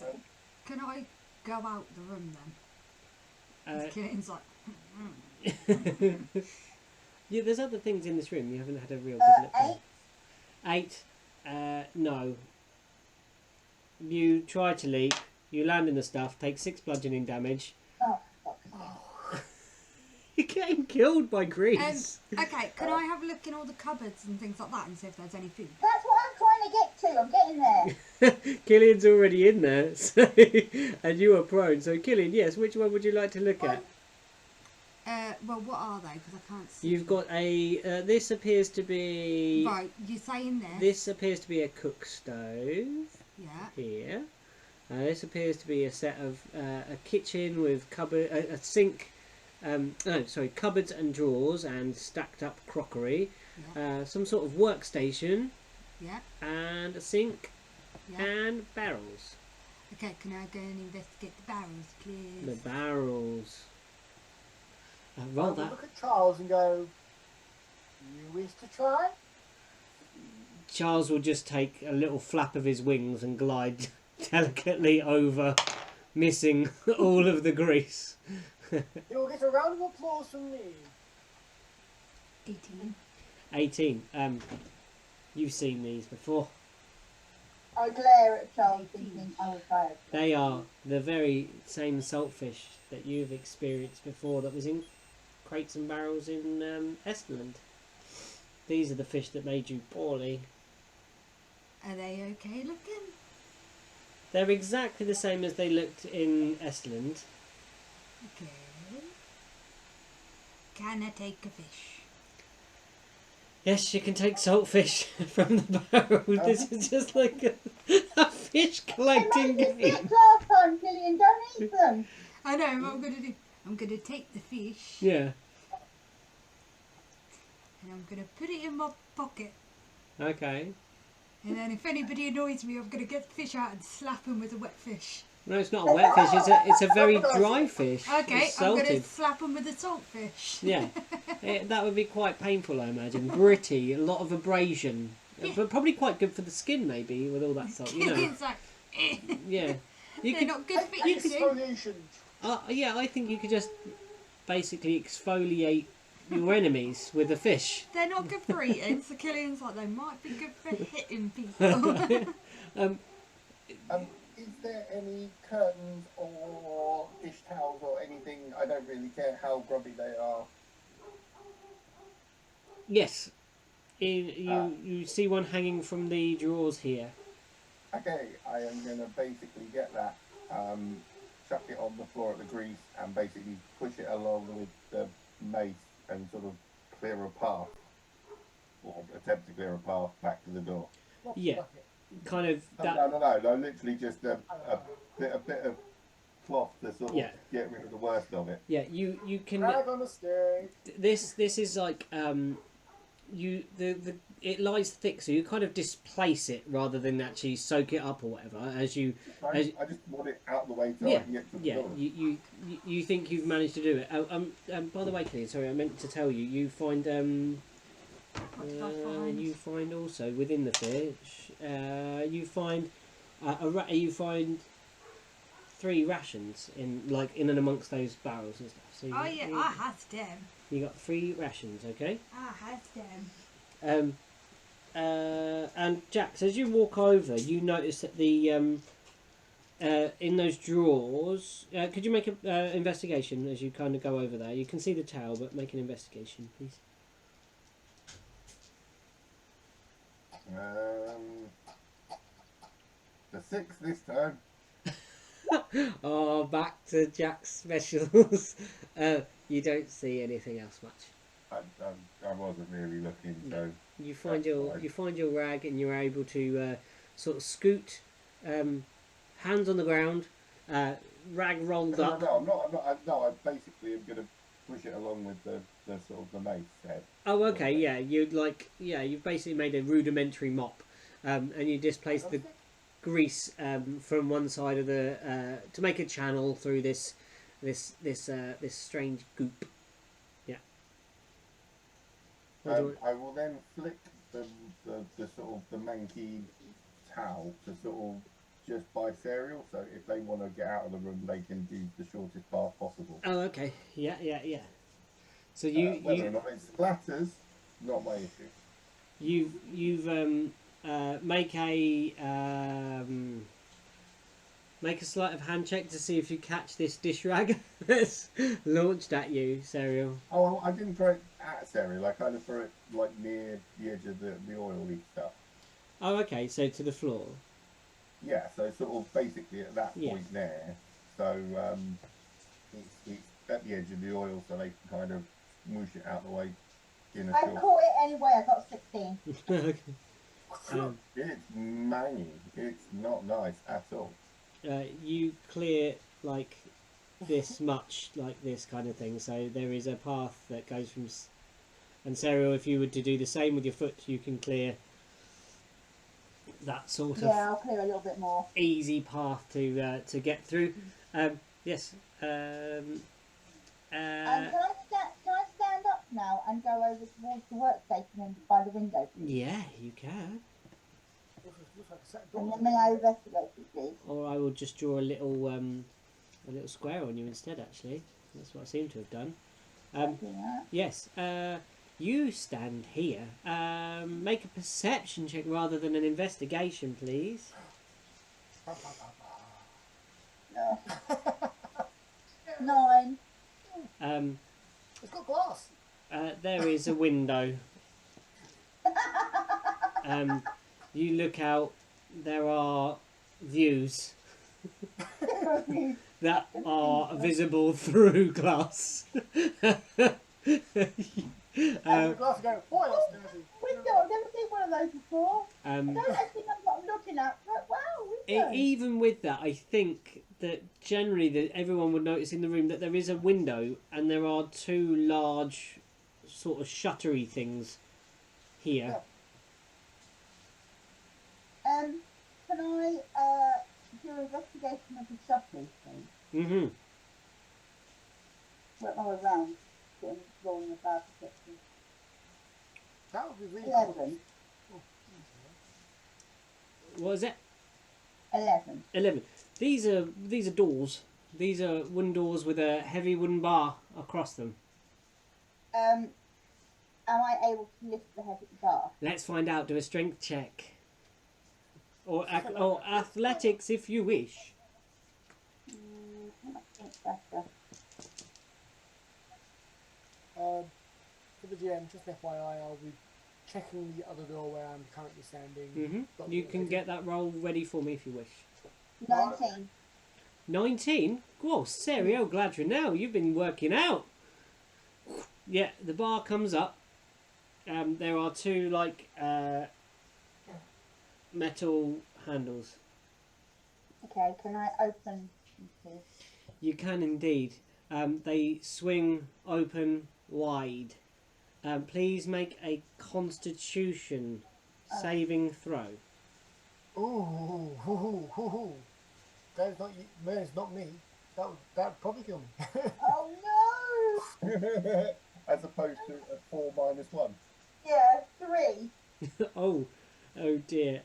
S6: Can I go out the room then?
S1: Uh,
S6: Killian's like,
S1: yeah, there's other things in this room. You haven't had a real good look.
S2: Eight.
S1: 8. No. You try to leap. You land in the stuff. Take 6 bludgeoning damage.
S2: Oh, fuck.
S1: You're getting killed by grease.
S6: okay, can I have a look in all the cupboards and things like that and see if there's any food?
S2: That's what I'm trying to get to. I'm getting there.
S1: Killian's already in there, so, and you are prone. So, Killian, yes, which one would you like to look at?
S6: Well, what are they? Because I can't see.
S1: You've got a. This appears to be.
S6: Right, you say in there.
S1: This appears to be a cook stove
S6: Yeah.
S1: here. This appears to be a set of a kitchen with cupboard, a sink. Cupboards and drawers and stacked up crockery.
S6: Yeah.
S1: Some sort of workstation
S6: Yeah.
S1: and a sink
S6: Yeah.
S1: and barrels.
S6: Okay, can I go and investigate the barrels, please?
S1: The barrels.
S5: I
S1: Roll
S5: will
S1: that.
S5: look at Charles and go, you wish to try?
S1: Charles will just take a little flap of his wings and glide delicately over, missing all of the grease.
S5: You'll get a round of applause from me.
S6: 18.
S1: 18. You've seen these before.
S2: I glare at Charles thinking I will try it.
S1: They are the very same saltfish that you've experienced before that was in crates and barrels in Estland. These are the fish that made you poorly.
S6: Are they okay looking?
S1: They're exactly the same as they looked in Estland.
S6: Okay. Can I take a fish?
S1: Yes, you can take saltfish from the barrel. This is just like a fish collecting
S2: They made
S1: game.
S2: us sick last time, Gillian. Don't eat them.
S6: I know what I'm gonna do. I'm gonna take the fish
S1: Yeah.
S6: and I'm gonna put it in my pocket.
S1: Okay.
S6: And then if anybody annoys me, I'm gonna get the fish out and slap him with a wet fish.
S1: No, it's not a wet fish. It's a very dry fish.
S6: Okay,
S1: It's
S6: I'm gonna
S1: salted.
S6: slap him with a salt fish.
S1: Yeah, that would be quite painful, I imagine. Gritty, a lot of abrasion, but probably quite good for the skin, maybe, with all that salt. You know,
S6: It's like,
S1: yeah. You
S6: they're
S1: could,
S6: not good for eating.
S5: Exfoliation.
S1: yeah, I think you could just basically exfoliate your enemies with a fish.
S6: They're not good for eating. So Killian's like, they might be good for hitting people.
S4: Is there any curtains or dish towels or anything? I don't really care how grubby they are.
S1: Yes, you see one hanging from the drawers here.
S4: Okay, I am going to basically get that, chuck it on the floor at the grease and basically push it along with the mace and sort of clear a path, or attempt to clear a path back to the door.
S1: Yeah, kind of that.
S4: No, literally just a bit of cloth to sort of
S1: Yeah.
S4: get rid of the worst of it.
S1: Yeah, you can.
S5: Drag on the stick.
S1: This is like it lies thick, so you kind of displace it rather than actually soak it up or whatever. As you,
S4: I just want it out of the way so I can get to the door.
S1: you think you've managed to do it. By the way, Killian, sorry, I meant to tell you. You find
S6: What did I find?
S1: You find also within the fish, you find you find 3 rations in and amongst those barrels and stuff. So
S6: Oh yeah, I had them.
S1: you got 3 rations, okay?
S6: I had them.
S1: And Jax, as you walk over, you notice that the in those drawers. Could you make an investigation as you kind of go over there? You can see the towel, but make an investigation, please.
S4: The 6 this time.
S1: Oh, back to Jack's specials. You don't see anything else much.
S4: I wasn't really looking, so
S1: You find
S4: That's fine.
S1: your rag, and you're able to sort of scoot, hands on the ground, rag rolled up.
S4: No, I'm not. No, I basically am going to push it along with the sort of the mace head.
S1: Oh, okay, yeah. You've basically made a rudimentary mop, and you displaced the grease from one side of the to make a channel through this strange goop. Yeah.
S4: I will then flick the sort of the manky towel to sort of just by cereal, so if they want to get out of the room, they can do the shortest path possible.
S1: Oh, okay. Yeah. So
S4: Whether or not it splatters, not my issue.
S1: You've make a sleight of hand check to see if you catch this dish rag that's launched at you, Cereal.
S4: Oh, I didn't throw it at cereal. I kind of threw it like near the edge of the oily stuff.
S1: Oh, okay. So to the floor.
S4: Yeah, so sort of basically at that
S1: Yeah.
S4: point there. So it's at the edge of the oil, so they can kind of whoosh it out the way in a
S2: I
S4: short.
S2: caught it anyway. I got 16.
S1: Okay.
S4: It's mangy. It's not nice at all.
S1: You clear like this much, like this kind of thing. So there is a path that goes from. And Cereal, if you were to do the same with your foot, you can clear that sort of
S2: Yeah, I'll clear a little bit more.
S1: easy path to get through. Yes.
S2: Can I stand up now and go over towards the workstation and by the window, please?
S1: Yeah, you can.
S5: Looks like a set of
S2: And
S5: doors.
S2: then I investigate it, please.
S1: Or I will just draw a little square on you instead. Actually, that's what I seem to have done.
S2: Do that.
S1: Yes. You stand here. Make a perception check rather than an investigation, please.
S2: No. 9.
S5: It's got glass.
S1: There is a window. You look out. There are views that are visible through glass.
S5: The glass going, boy, that's dirty.
S2: Window, I've never seen one of those before. I don't actually know what I'm looking at, but wow, window.
S1: Even with that, I think that generally that everyone would notice in the room that there is a window and there are 2 large sort of shuttery things here.
S2: Can I do an investigation of the shutters, please?
S1: Mm-hmm.
S2: Work my way around, getting rolling about the section.
S5: That would be really cool.
S2: 11.
S1: What is it?
S2: 11.
S1: 11. These are doors. These are wooden doors with a heavy wooden bar across them.
S2: Am I able to lift the head at the bar?
S1: Let's find out. Do a strength check. Or athletics if you wish.
S2: How much strength better?
S5: For the GM, just FYI, I'll be checking the other door where I'm currently standing.
S1: Mm-hmm. You can get that roll ready for me if you wish.
S2: 19.
S1: 19? Whoa, Serio, glad you're now. You've been working out. Yeah, the bar comes up. There are 2 like metal handles.
S2: Okay, can I open, please?
S1: You can indeed. They swing open wide. Please make a Constitution saving throw.
S5: Ooh. That is not you. Man, it's not me. That'd probably kill me.
S2: Oh no!
S4: As opposed to a 4 minus 1.
S2: Yeah, 3.
S1: Oh, oh dear.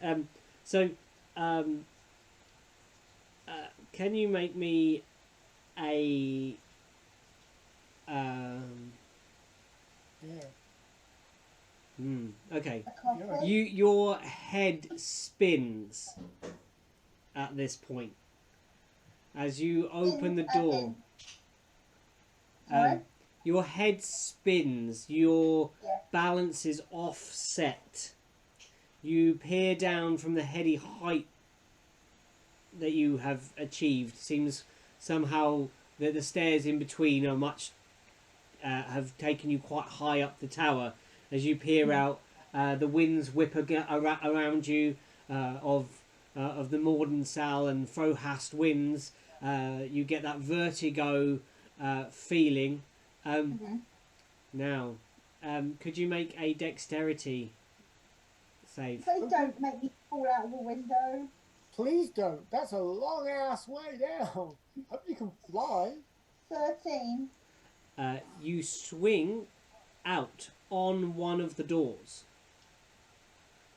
S1: So, can you make me a
S5: Yeah.
S1: okay.
S2: I can't see.
S1: Your head spins at this point as you open the door.
S2: Sorry?
S1: Your head spins. Your
S2: Yeah.
S1: balance is offset. You peer down from the heady height that you have achieved. Seems somehow that the stairs in between are much have taken you quite high up the tower. As you peer out, the winds whip around you of the Mordensal and Frohast winds. You get that vertigo feeling. Now, could you make a dexterity save?
S2: Please don't make me fall out of a window.
S5: Please don't. That's a long ass way down. Hope you can fly.
S2: 13.
S1: You swing out on one of the doors.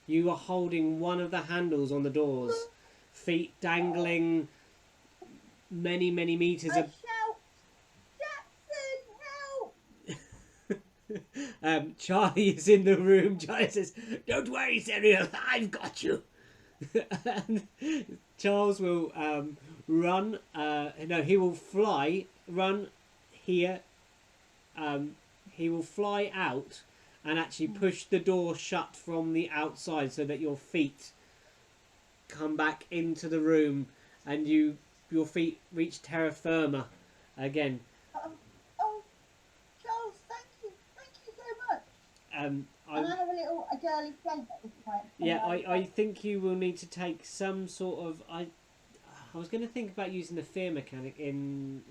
S1: You are holding one of the handles on the doors, feet dangling many meters.
S2: I shout, Jackson, help!
S1: Charlie is in the room. Charlie says, "Don't worry, Serial, I've got you." And Charles will run. No, he will fly. Run here. He will fly out and actually push the door shut from the outside so that your feet come back into the room and your feet reach terra firma again.
S2: Oh, Charles, thank you so much. And I have a girly flame at this point.
S1: Yeah, I think you will need to take some sort of... I was going to think about using the fear mechanic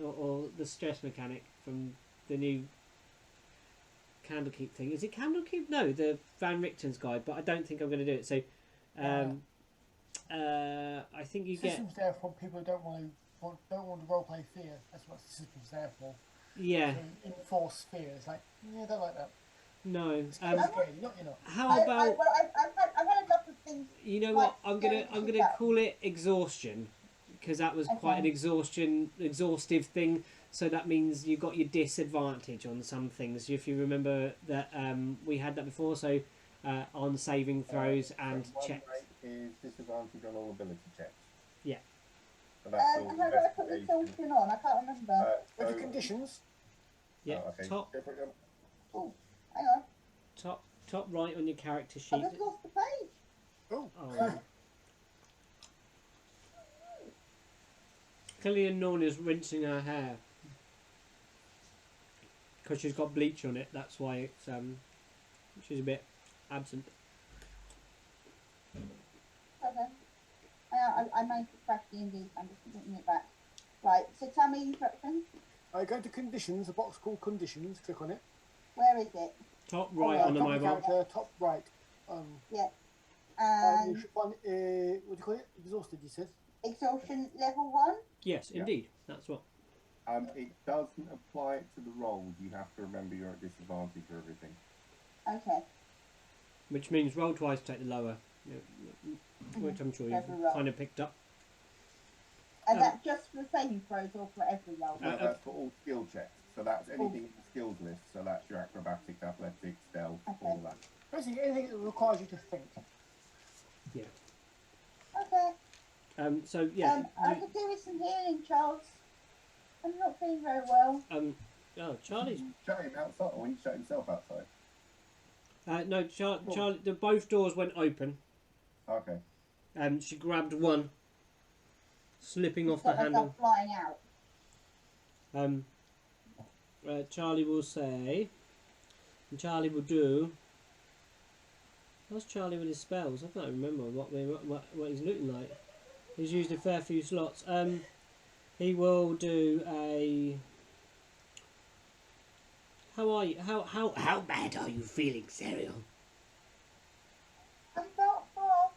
S1: or the stress mechanic from the new Candlekeep thing. Is it Candlekeep? No, the Van Richten's guide, but I don't think I'm going to do it. So, I think you get...
S5: System's there for people who don't want to roleplay fear. That's what the system's there for.
S1: Yeah.
S5: To enforce fear. It's like, yeah, I don't like that.
S1: No.
S5: It's kind of scary. You're not.
S1: How about...
S2: I've had enough of things.
S1: You know
S2: like,
S1: what? I'm gonna call it exhaustion, because that was quite an exhaustive thing. So that means you got your disadvantage on some things. If you remember that we had that before. So on saving throws and checks.
S4: Is disadvantage on all ability checks.
S1: Yeah.
S4: So that's all
S2: how do I put the exhaustion on? I can't remember.
S5: With the conditions.
S1: Yeah.
S4: Oh, okay.
S1: Top
S2: Oh, hang on.
S1: top right on your character
S2: I
S1: sheet.
S2: just lost the page.
S5: Oh.
S1: Killian Norn is rinsing her hair because she's got bleach on it. That's why it's she's a bit absent.
S2: Okay. I managed to crack the Indeed. I'm just putting it back. Right. So tell me instructions.
S5: Go to conditions. A box called conditions. Click on it.
S2: Where is it?
S1: Top right on the
S5: top
S1: mobile.
S5: character, top right.
S2: Yeah.
S5: You should find, what do you call it? Exhausted, you said?
S2: Exhaustion level 1?
S1: Yes, indeed. That's what.
S4: It doesn't apply to the rolls. You have to remember you're at disadvantage for everything.
S2: Okay.
S1: Which means roll twice to take the lower, which I'm sure you've kind of picked up.
S2: And that's just for the saving throws or for every roll?
S4: No, that's for all skill checks. So that's anything in the skills list. So that's your acrobatics, athletics, stealth, all that.
S5: Basically, anything that requires you to think.
S1: Yeah.
S2: Okay.
S1: So yeah.
S2: I could do with some healing, Charles. I'm not feeling very well.
S1: Oh, Charlie's.
S4: Shut him outside, or he shut himself outside.
S1: No, Charlie. Both doors went open.
S4: Okay.
S1: She grabbed one, slipping off the
S2: Got
S1: handle.
S2: flying out.
S1: Charlie will say, and Charlie will do. How's Charlie with his spells? I can't remember what he's looking like. He's used a fair few slots. He will do a. How are you? How bad are you feeling, Serial?
S2: I'm about half.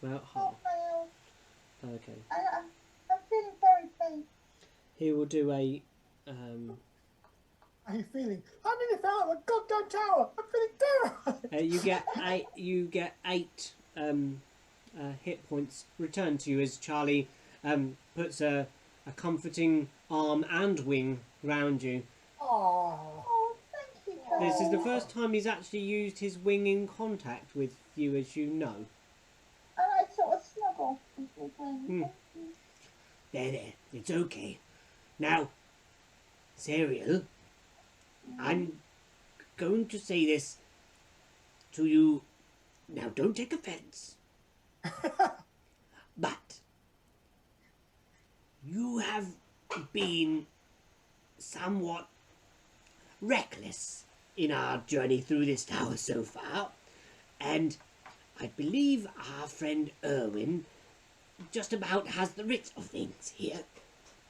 S1: About half.
S2: Half
S1: Okay.
S2: I'm feeling very faint.
S1: He will do a.
S5: How are you feeling? I nearly fell out of a goddamn tower. I'm feeling terrible.
S1: You get eight hit points returned to you as Charlie puts a comforting arm and wing round you.
S5: Oh.
S2: Oh, thank you, Charles.
S1: This is the first time he's actually used his wing in contact with you, as you know.
S2: And I sort of snuggle with his wings.
S1: Hmm.
S2: Thank you.
S1: There, it's okay. Now, Serial, I'm going to say this to you. Now, don't take offense. But you have been somewhat reckless in our journey through this tower so far, and I believe our friend Erwin just about has the writ of things here.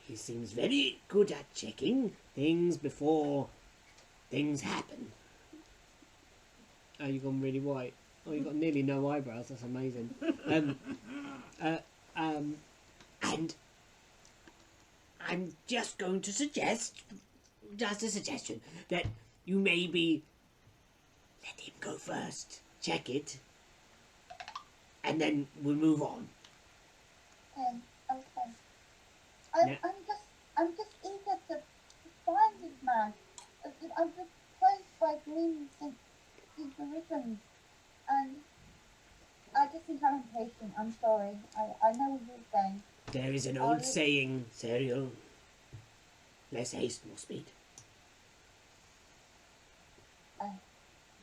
S1: He seems very good at checking things before things happen. Oh, you've gone really white. Oh, you've got nearly no eyebrows. That's amazing. And I'm just going to suggest, just a suggestion, that you maybe let him go first, check it, and then we'll move on.
S2: Okay.
S1: Yeah.
S2: I'm just eager to find this man. I've been plagued by dreams since he's arisen, and I just think I'm impatient. I'm sorry. I know what you're saying.
S1: There is an old saying, Serial, less haste, more speed.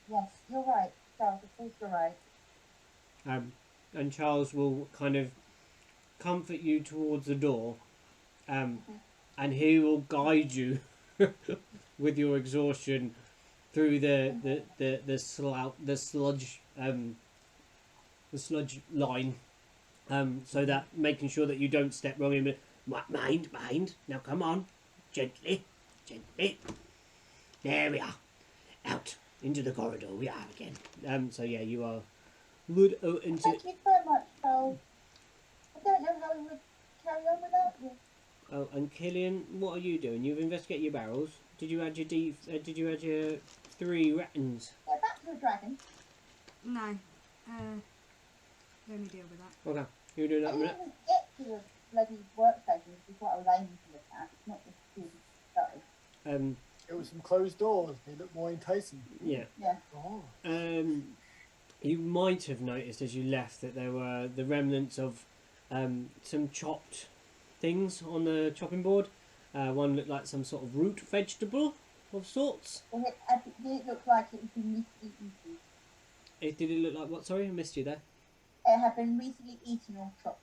S2: Yes, you're right, Charles. Of course you're right.
S1: And Charles will kind of comfort you towards the door, and he will guide you with your exhaustion through the sludge line, so that making sure that you don't step wrong in. Mind. Now come on, gently. There we are. Out into the corridor. We are again. So yeah, you are lured out into.
S2: Thank you so much, Charles. I don't know how we would carry on without you.
S1: Oh, and Killian, what are you doing? You've investigated your barrels. Did you add your Did you add your 3 ratons?
S2: Yeah, back to the dragon.
S6: No. Let me deal with that.
S1: Okay, you're doing
S2: I
S1: that in a
S2: didn't
S1: minute.
S2: even get to the bloody workstation, which is what I was aiming to look at, not the stupid stuff.
S5: It was some closed doors. They look more enticing.
S1: Yeah.
S2: Yeah.
S5: Oh.
S1: You might have noticed as you left that there were the remnants of some chopped things on the chopping board. One looked like some sort of root vegetable of sorts.
S2: Did it look like it had been recently eaten?
S1: Did it look like what? Sorry, I missed you there.
S2: It had been recently eaten or chopped.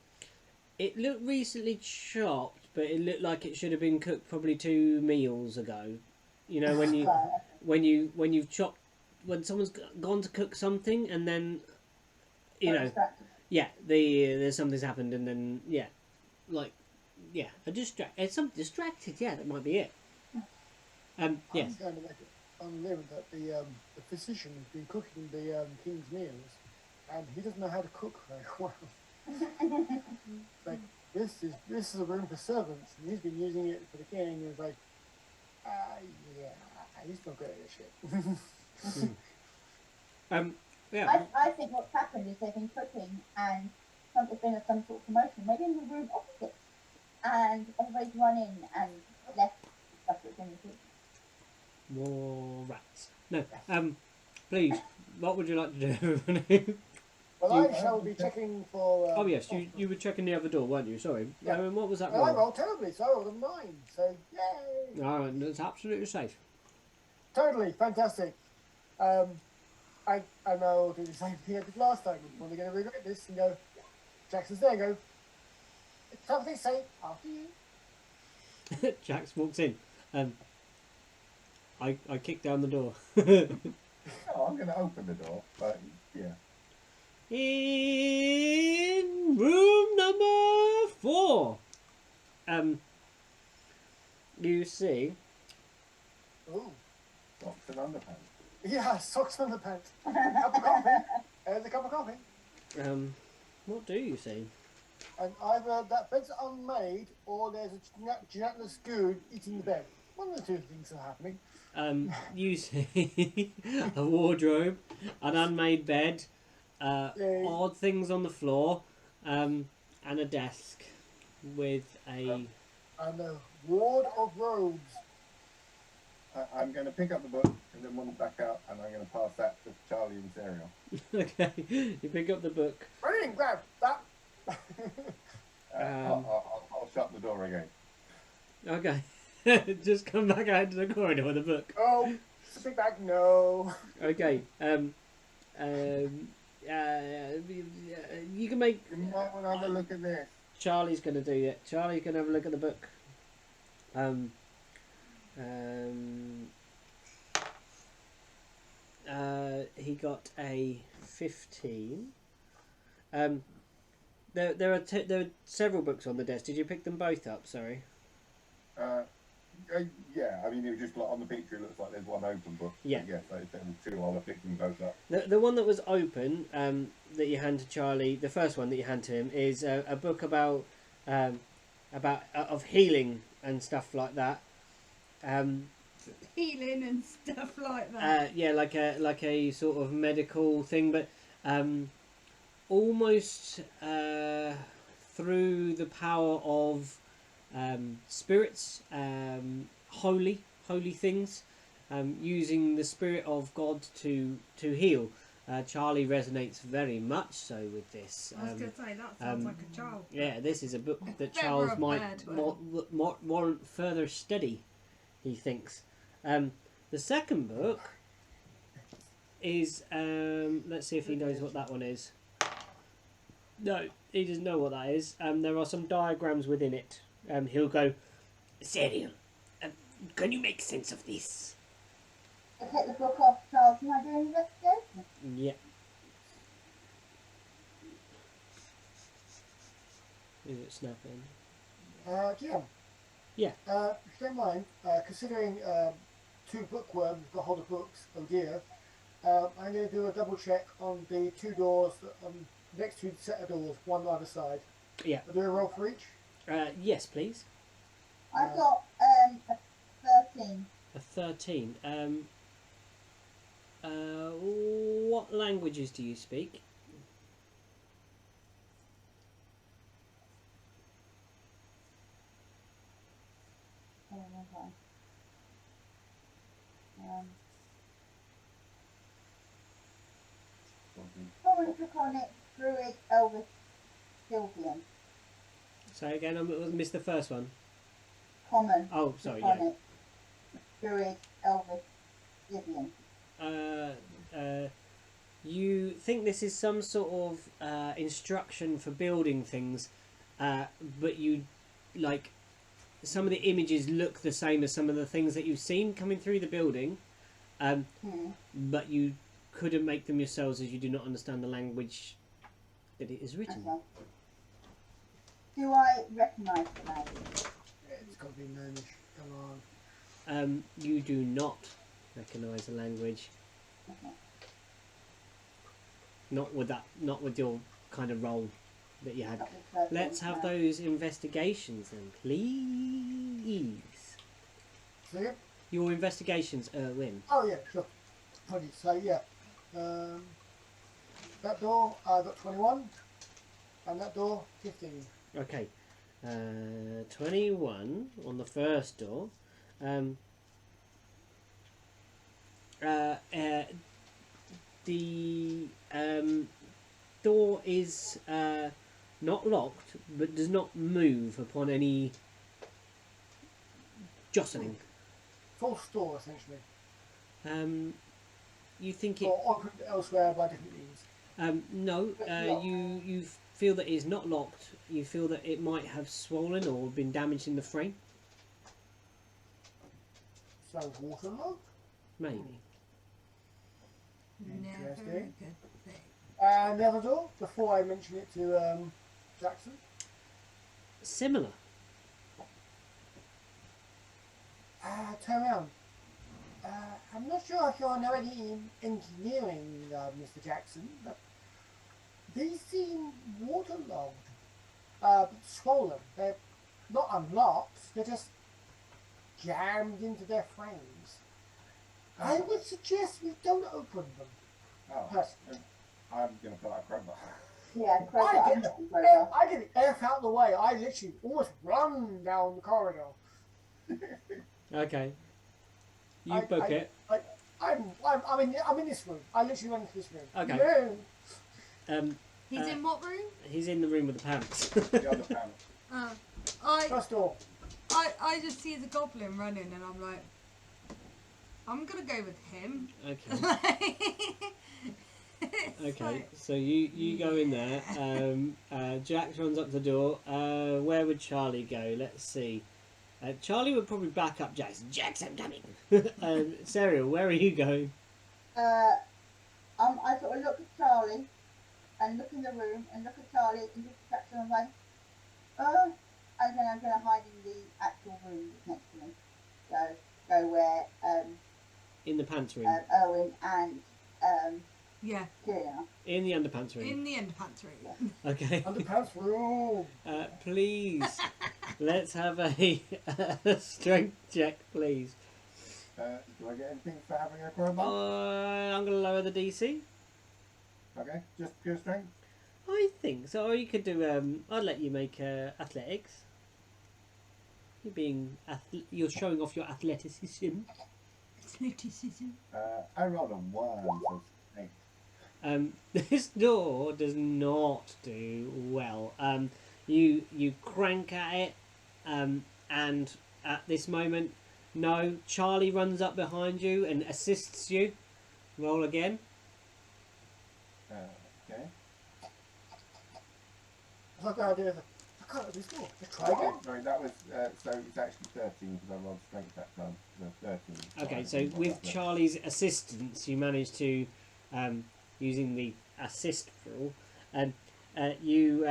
S1: It looked recently chopped, but it looked like it should have been cooked probably 2 meals ago. You know, when you
S2: Right, okay.
S1: when you've chopped, when someone's gone to cook something and then
S2: Got distracted.
S1: yeah, there's something's happened and then it's something distracted. Yeah, that might be it. Yes.
S5: I'm going to make it unlimited that the physician has been cooking the king's meals, and he doesn't know how to cook very well. Like this is a room for servants, and he's been using it for the king. And he's like, yeah, he's not good at this shit.
S1: Yeah.
S2: I think what's happened is they've been cooking and there's been some sort of commotion, maybe in the room opposite, and everybody's run in and left stuff that's in the kitchen.
S1: More rats. No. Please. What would you like to do?
S5: Well, I shall be checking for.
S1: Oh yes, you were checking the other door, weren't you? Sorry.
S5: Yeah.
S1: What was that
S5: Well, I
S1: roll?
S5: rolled terribly, so I rolled a 9. So yay!
S1: Alright, that's absolutely safe.
S5: Totally fantastic. I know I'll do the same thing I did last time. I'm probably going to regret this and go. Jackson's there and go. It's something safe after you.
S1: Jax walks in. I kick down the door.
S4: Oh, I'm going to open the door, but yeah.
S1: In room number 4. You see.
S5: Ooh.
S4: Socks and underpants.
S5: Yeah, socks on the pants. Cup of coffee. There's a cup of coffee.
S1: What do you see?
S5: And either that bed's unmade or there's a gelatinous goon eating the bed. One of the two things are happening.
S1: You see a wardrobe, an unmade bed,
S5: Yay.
S1: odd things on the floor, and a desk with a.
S5: And a ward of robes.
S4: I'm going to pick up the book and then one back out, and I'm going to pass that to Charlie and Serial.
S1: Okay, you pick up the book.
S5: Brilliant, grab that.
S4: I'll shut the door again.
S1: Okay, just come back out to the corridor with the book.
S5: Oh, it's a big bag. No.
S1: Okay, you can make.
S4: You might want to have a look at this.
S1: Charlie's going to do it. Charlie's going to have a look at the book. He got a 15. There are several books on the desk. Did you pick them both up? Sorry.
S4: Yeah, I mean, it was just like on the picture, it looks like there's one open book.
S1: Yeah.
S4: Yes, there were two. I'll pick them both up.
S1: The one that was open, that you hand to Charlie, the first one that you hand to him, is a book about of healing and stuff like that.
S6: Healing and stuff like that.
S1: Yeah, like a sort of medical thing, but almost through the power of spirits, holy things, using the spirit of God to heal. Charlie resonates very much so with this.
S6: I was going to say, that sounds like a child.
S1: Yeah, this is a book that
S6: Never
S1: Charles
S6: a
S1: might
S6: bad one.
S1: warrant further study, he thinks. The second book is, let's see if he knows what that one is. No, he doesn't know what that is. There are some diagrams within it. He'll go, Serial, can you make sense of this?
S2: I take the book off Charles and I do an investigation.
S1: Yeah. Is it snapping?
S5: Jim.
S1: Yeah.
S5: If you don't mind, considering two bookworms got hold of books, oh dear, I'm going to do a double check on the two doors, next to the set of doors, one on either side.
S1: Yeah.
S5: I'll do a roll for each.
S1: Yes, please.
S2: I've got a 13.
S1: A 13. What languages do you speak?
S2: Oh, okay. Common, Draconic, Druid, Elvis, Sylvian.
S1: Say again, I missed the first one.
S2: Common,
S1: Oh, sorry, yeah.
S2: Draconic, Druid, Elvis, Sylvian.
S1: You think this is some sort of instruction for building things, but you, like, some of the images look the same as some of the things that you've seen coming through the building, but you couldn't make them yourselves as you do not understand the language that it is written.
S2: Okay. Do I recognise the language?
S5: It's got to be Gnomish. Come on.
S1: You do not recognise the language.
S2: Okay.
S1: Not with your kind of role that you had.
S2: That was the
S1: Let's
S2: first
S1: have
S2: one.
S1: those investigations then, please.
S5: See it?
S1: Your investigations, Erwin.
S5: Oh yeah, sure. Funny. So yeah, that door I got 21, and that door 15.
S1: Okay. 21 on the first door. The door is not locked, but does not move upon any jostling.
S5: False door essentially,
S1: You think it?
S5: or opened elsewhere by different means.
S1: No. You feel that it is not locked. You feel that it might have swollen or been damaged in the frame.
S5: Sounds waterlogged.
S1: Maybe.
S6: Never a
S5: Interesting.
S6: good thing.
S5: And the other door, before I mention it to Jackson.
S1: Similar.
S5: Turn around. I'm not sure if you're know any engineering, Mr. Jackson, but these seem waterlogged, swollen. They're not unlocked, they're just jammed into their frames. I would suggest we don't open them.
S4: Oh,
S5: Personally.
S4: I'm going to put out a crowbar.
S2: Yeah, Kroger.
S5: I
S2: I'm
S5: get,
S2: not Kroger.
S5: I get the F out of the way. I literally almost run down the corridor.
S1: Okay. You
S5: I-
S1: book
S5: I-
S1: it.
S5: I'm in this room. I literally run into this room.
S1: Okay.
S5: No.
S6: He's in what room?
S1: He's in the room with the pants.
S4: The other panel.
S6: I
S5: First door.
S6: just see the goblin running, and I'm like, I'm gonna go with him.
S1: Okay. Okay. So you go in there. Jax runs up the door. Where would Charlie go? Let's see. Charlie would probably back up Jax. Jax, I'm coming. Serial, where are you going?
S2: I sort of look at Charlie and look in the room and look at Charlie and just catch him and like, and then I'm going to hide in the actual room that's next to me. So go where
S1: In the pants room.
S2: Owen and
S6: Yeah,
S2: Kira.
S1: In the underpants room.
S6: in the underpants room.
S1: Okay.
S5: Underpants room.
S1: Please, let's have a strength check, please.
S4: Do I get anything for having a crowbar?
S1: I'm going to lower the DC.
S4: Okay, just pure strength.
S1: I think so. Or you could do. I'll let you make athletics. You're showing off your athleticism.
S6: Athleticism.
S4: I rolled a 1, so 8.
S1: This door does not do well. You crank at it, and at this moment, no. Charlie runs up behind you and assists you. Roll again.
S4: Okay.
S5: What's I do? I can't open this door. Let's try again.
S4: Sorry, that was so it's actually 13 because I rolled strength that time. So 13.
S1: Okay, so with Charlie's assistance, you manage to, using the assist rule, you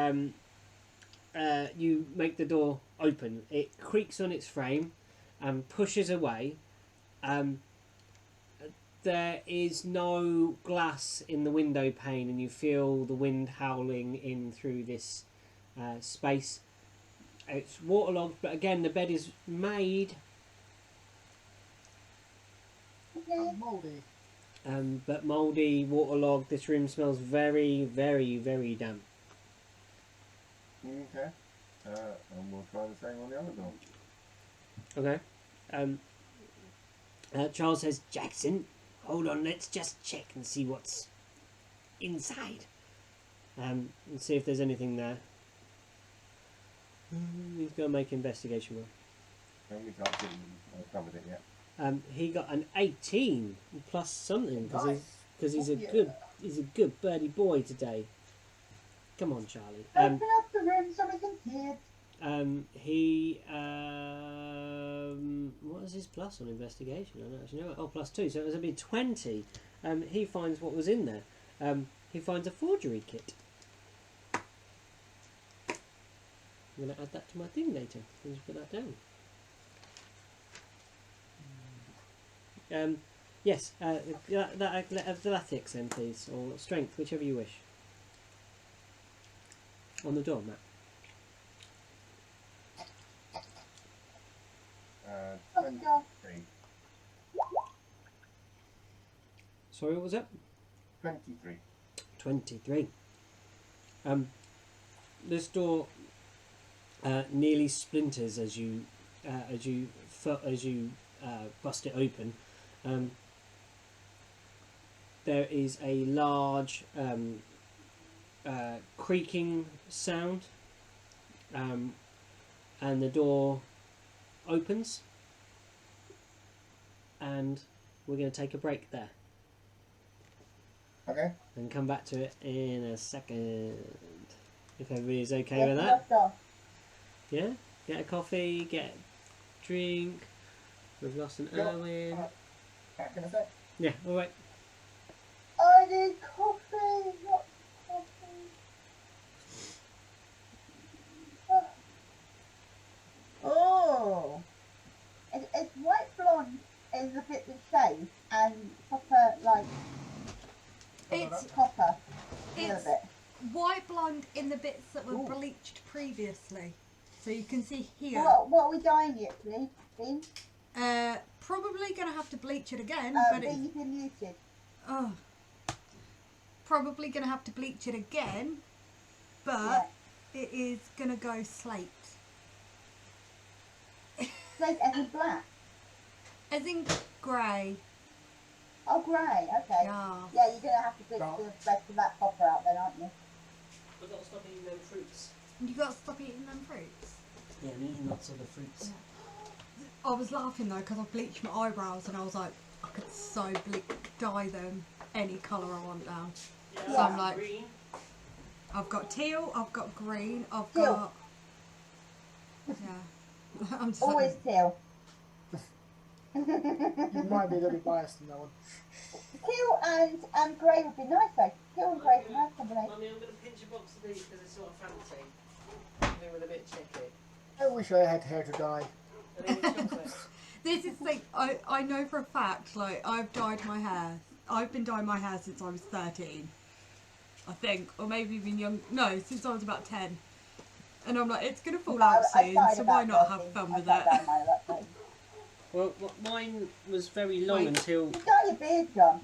S1: make the door open. It creaks on its frame and pushes away. There is no glass in the window pane, and you feel the wind howling in through this space. It's waterlogged, but again, the bed is made.
S2: Okay.
S5: Mouldy.
S1: But mouldy, waterlogged. This room smells very, very, very damp.
S4: Okay. And we'll try the same on the other door.
S1: Okay. Charles says, Jackson, hold on, let's just check and see what's inside. And see if there's anything there. He's going to make investigation roll.
S4: And we can't see I've covered it yet.
S1: He got an 18 plus something because
S5: Nice.
S1: he's a
S5: Yeah.
S1: good birdie boy today. Come on, Charlie.
S2: Open up the room so we can see it.
S1: He what is his plus on investigation? I don't actually know. Oh, +2, so it was a bit 20. He finds what was in there. He finds a forgery kit. I'm going to add that to my thing later. Let's put that down. Yes, athletics then, please, or strength, whichever you wish. On the door, Matt.
S4: 23.
S1: Sorry, what was that?
S4: 23.
S1: 23. This door nearly splinters as you bust it open. There is a large creaking sound, and the door opens, and we're going to take a break there
S4: Okay.
S1: and come back to it in a second, if everybody's okay
S2: Yes,
S1: with that.
S2: doctor.
S1: Yeah, get a coffee, get a drink. We've lost an
S4: Yeah.
S1: Erwin.
S4: Back in a sec.
S1: Yeah, all right.
S2: I need coffee, not coffee. Oh, it's white blonde is a bit the shade and copper like
S6: It's
S2: copper a little
S6: it's
S2: bit.
S6: white blonde in the bits that were
S5: Ooh.
S6: bleached previously. So you can see here.
S2: What are we dyeing it, please?
S6: Probably gonna have to bleach it again, but
S2: But
S6: it's
S2: you've been muted.
S6: probably gonna have to bleach it again, but
S2: Yeah.
S6: it is gonna go slate.
S2: Slate as in black.
S6: As in grey.
S2: Oh, grey. Okay.
S6: Yeah.
S2: Yeah, you're gonna have to bleach
S5: Dark.
S2: the rest of that copper out then, aren't you?
S1: We've got to stop eating them fruits.
S6: You gotta stop eating them fruits.
S1: Yeah, I'm eating lots of the fruits.
S6: I was laughing though because I bleached my eyebrows and I was like, I could so dye them any colour I want now.
S1: Yeah,
S6: So I'm like,
S1: green.
S6: I've got teal, I've got green, I've
S2: Teal.
S6: got. Yeah. I'm just
S2: Always
S6: like,
S2: teal.
S5: You might be a little bit biased in that one.
S2: Teal and grey would be nice though. Teal and grey is a nice combination.
S1: Mummy, I'm going to pinch a box of these because it's sort of fancy. They were a bit chicky.
S5: I wish I had hair to dye.
S1: And then with chocolate.
S6: this is the thing, I know for a fact, like, I've dyed my hair. I've been dyeing my hair since I was 13. I think. Or maybe even young. No, since I was about 10. And I'm like, it's going to fall out soon, so why not have fun with it?
S1: Well, mine was very long
S6: Wait.
S1: until...
S2: You got your beard, John.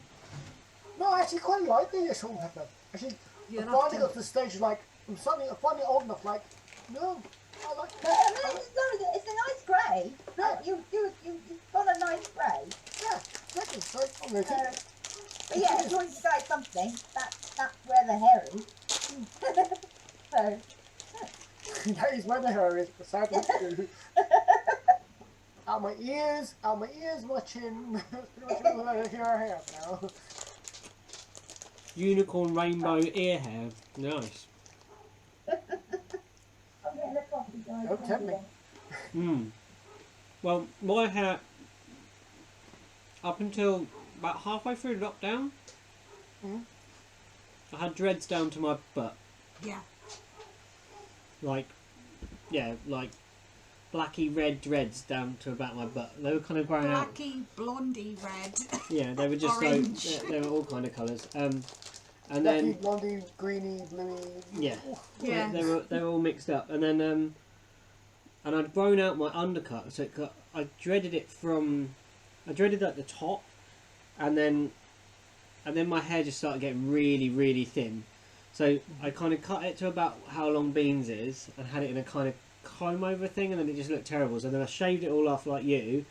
S5: No, I actually quite like the salt pepper. Actually,
S6: You'll
S5: I
S6: have
S5: finally
S6: to-
S5: got to the stage like I'm finally old enough. Like, no, I like
S2: But I mean, it's a nice grey. You've got a nice grey.
S5: yeah, exactly. So I'm gonna
S2: So,
S5: keep it.
S2: but yeah, if you want to dye something, that's where the hair is. So,
S5: That is where the hair is. Sadly, out my ears, my chin. That's pretty much all the hair I have now.
S1: Unicorn rainbow ear hair. Nice.
S2: I'm getting a coffee, guys.
S5: Don't tempt me.
S1: Well, my hair, up until about halfway through lockdown, I had dreads down to my butt.
S6: Yeah.
S1: Like blacky red dreads down to about my butt. They were kind of growing out.
S6: Blacky, blondie, red.
S1: Yeah, they were just
S6: Orange.
S1: so they were all kind of colours. And
S5: Lucky,
S1: then
S5: blondie, greeny, bluey.
S1: yeah,
S6: Yeah.
S1: they were all mixed up. And then and I'd grown out my undercut, so I dreaded it from, I dreaded at the top, and then my hair just started getting really, really thin. So I kind of cut it to about how long Beans is, and had it in a kind of comb over thing, and then it just looked terrible. So then I shaved it all off like you,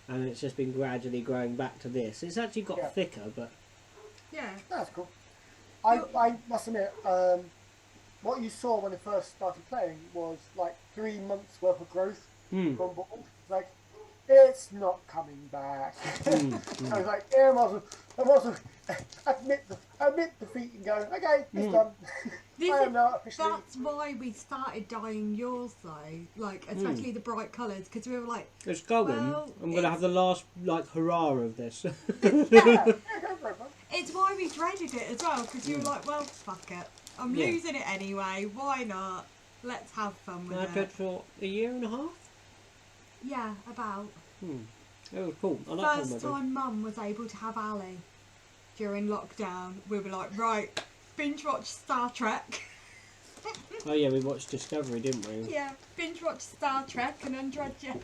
S1: and it's just been gradually growing back to this. It's actually got
S5: Yeah.
S1: thicker, but
S6: Yeah.
S5: That's cool. I must admit, what you saw when I first started playing was like 3 months worth of growth from ball. Like, it's not coming back. I was like, yeah, I might as well admit defeat and go, okay, it's done.
S6: This
S5: I
S6: is-
S5: am now officially.
S6: That's why we started dyeing yours though, like especially the bright colours, because we were like,
S1: it's going.
S6: Well,
S1: I'm gonna have the last like hurrah of this.
S5: Yeah, go for it, man.
S6: it's why we dreaded it as well, because you were like, well, fuck it, I'm
S1: Yeah.
S6: losing it anyway, why not? Let's have fun with
S1: I played
S6: it.
S1: for a year and a half.
S6: Yeah, about.
S1: It was cool. I like
S6: First time Mum was able to have Ali during lockdown, we were like, right, binge watch Star Trek.
S1: Oh yeah, we watched Discovery, didn't we?
S6: Yeah, binge watch Star Trek and then dread you.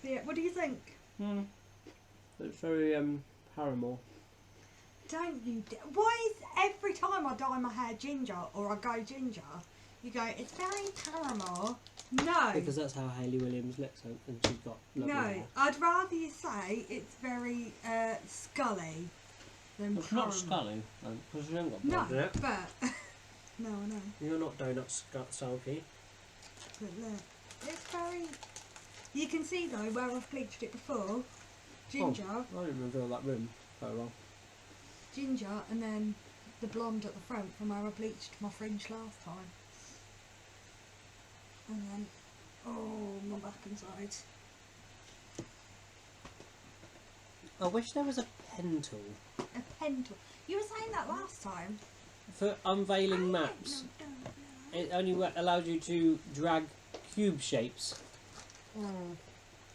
S6: Yeah, what do you think?
S1: It's very Paramore.
S6: Don't you? Why is every time I dye my hair ginger or I go ginger, you go, it's very Paramore? No.
S1: Because that's how Hayley Williams looks, and she's got lovely
S6: No,
S1: hair.
S6: I'd rather you say it's very Scully than
S1: It's
S6: Paramore.
S1: not Scully, because you haven't got
S6: No,
S1: blonde in it.
S6: but no, I know.
S1: You're not donut sulky.
S6: But look, it's very. You can see though where I've bleached it before. Ginger,
S1: Oh, I didn't reveal that room very well.
S6: ginger, and then the blonde at the front from where I bleached my fringe last time. And then, oh, my back and sides.
S1: I wish there was a pen tool
S6: A pen tool. You were saying that last time.
S1: for unveiling maps. It only allowed you to drag cube shapes,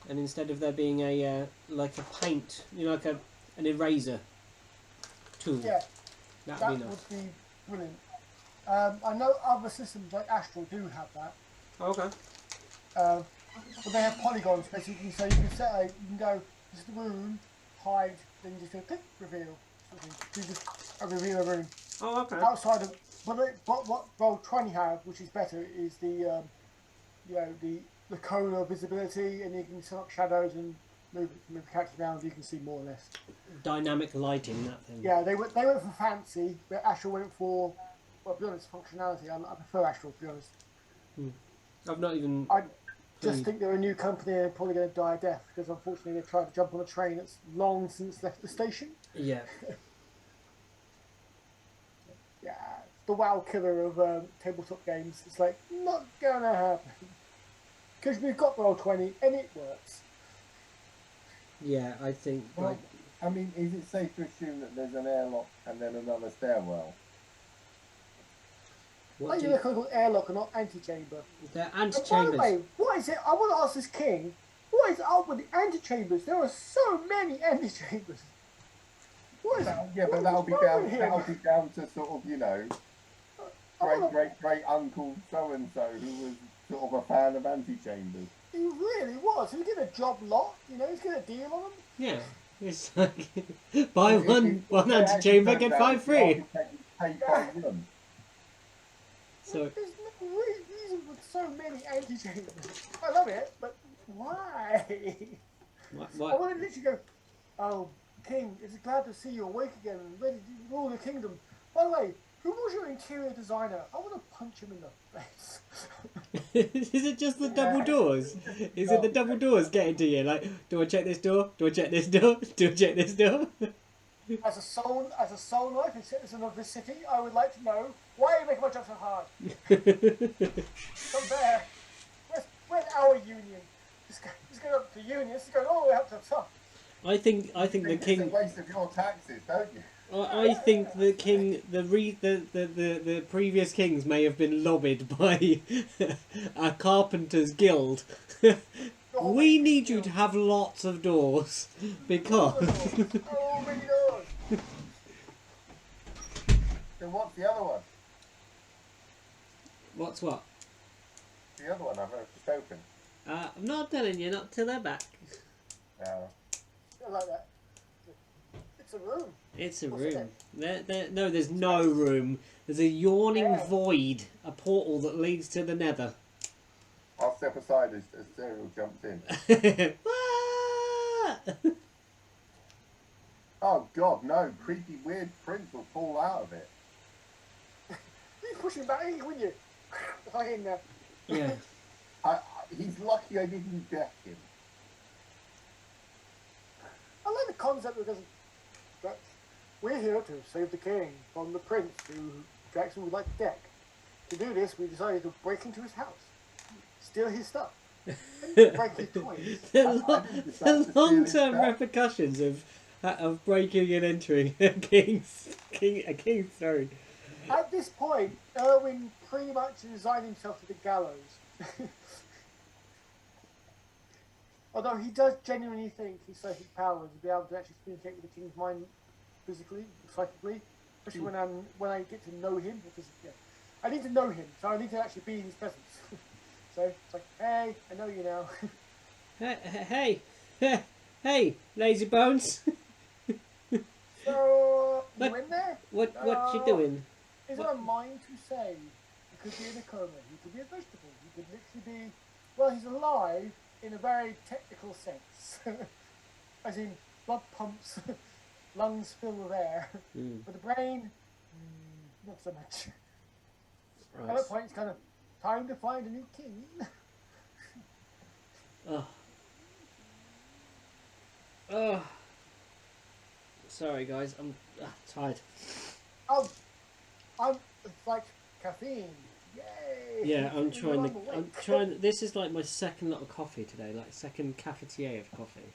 S1: and instead of there being a like a paint, like an eraser tool.
S5: Yeah,
S1: That'd
S5: that
S1: be nice.
S5: would be brilliant. I know other systems like Astral do have that.
S1: Okay.
S5: But they have polygons, basically, so you can set a, you can go, this is the room, hide, then you just do a click, reveal. So you just reveal a room.
S1: Oh, okay.
S5: Outside of, but what Roll20 have, which is better, is the, you know, the cone of visibility, and you can set up shadows and move the characters around, you can see more or less.
S1: Dynamic lighting, that thing.
S5: Yeah, they went for fancy, but Astral went for, well, to be honest, functionality. I prefer Astral, to be honest.
S1: I've not even...
S5: I just think they're a new company and they're probably going to die a death, because unfortunately they tried to jump on a train that's long since left the station.
S1: Yeah.
S5: Yeah, the WoW killer of tabletop games. It's like, not going to happen. Because we've got Roll20 and it works.
S1: Yeah, I think...
S4: Well,
S1: like,
S4: I mean, is it safe to assume that there's an airlock and then another stairwell?
S1: what
S5: Why
S1: do
S5: do they call it airlock and not antechamber?
S1: They're
S5: And by the
S1: antechambers.
S5: way, what is it? I want to ask this king, what is up with the antechambers? There are so many antechambers. What is
S4: Yeah, but that'll be down to sort of, you know, great uncle so and so who was sort of a fan of antechambers.
S5: He really was. He did a job lot, you know, he's got a deal on them.
S1: Yeah. It's like, buy one antechamber, get 5 free. So,
S5: There's no reason with so many antechambers. I love it, but why? I
S1: what?
S5: want to literally go, oh, king, it's glad to see you awake again and ready to rule the kingdom. By the way, who was your interior designer? I want to punch him in the face.
S1: Is it just the double doors? Is it the double doors getting to you? Like, do I check this door? Do I check this door? Do I check this door?
S5: As a soul knife in citizen of this city, I would like to know why are you making my job so hard? From there, where's our union? It's going up to union. It's going all the way up to the top.
S1: I think the
S4: It's
S1: king.
S4: a waste of your taxes, don't you?
S1: I think the king, the previous kings may have been lobbied by a carpenters guild. We need you to have lots of doors because.
S5: Oh, many doors.
S4: Then what's the other one?
S1: What's what?
S4: The other one I've just opened.
S1: I'm not telling you, not till they're back.
S4: No.
S5: I like that. It's a room.
S1: It's a
S5: What's
S1: room. No, there's no room. There's a yawning void, a portal that leads to the nether.
S4: I'll step aside as Cyril jumps in.
S1: What?
S4: Oh God, no! Creepy, weird prints will fall out of it.
S5: You push him back in, wouldn't you? Like in there.
S1: Yeah.
S4: He's lucky I didn't deck him.
S5: I like the concept because we're here to save the king from the prince who Jackson would like to deck. To do this, we decided to break into his house, steal his stuff, and break his toys.
S1: The long-term repercussions of breaking and entering a king's throne.
S5: At this point, Erwin pretty much resigned himself to the gallows. Although he does genuinely think his psychic powers will be able to actually communicate with the king's mind physically, psychically, especially when I get to know him. Because I need to know him, so I need to actually be in his presence. So it's like, hey, I know you now.
S1: Hey, lazy bones.
S5: So
S1: What?
S5: you in there?
S1: What you doing?
S5: Is it a mind to say? He could be in a coma. He could be a vegetable. He could literally be. Well, he's alive in a very technical sense, as in blood pumps, lungs filled with air, but the brain, not so much.
S1: Right.
S5: At that point, it's kind of time to find a new king.
S1: Oh. Sorry, guys. I'm tired.
S5: Oh, it's like caffeine. Yay!
S1: Yeah, I'm trying. This is like my second lot of coffee today. Like second cafetiere of coffee.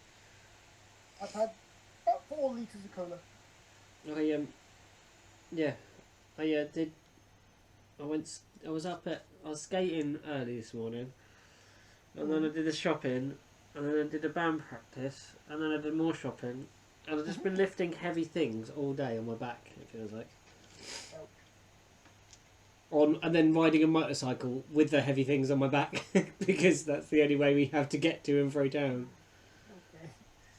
S5: I've had about 4 litres of cola.
S1: I was skating early this morning, and then I did the shopping, and then I did a band practice, and then I did more shopping, and I've just been lifting heavy things all day on my back. It feels like. on and then riding a motorcycle with the heavy things on my back because that's the only way we have to get to and fro town.
S5: Okay.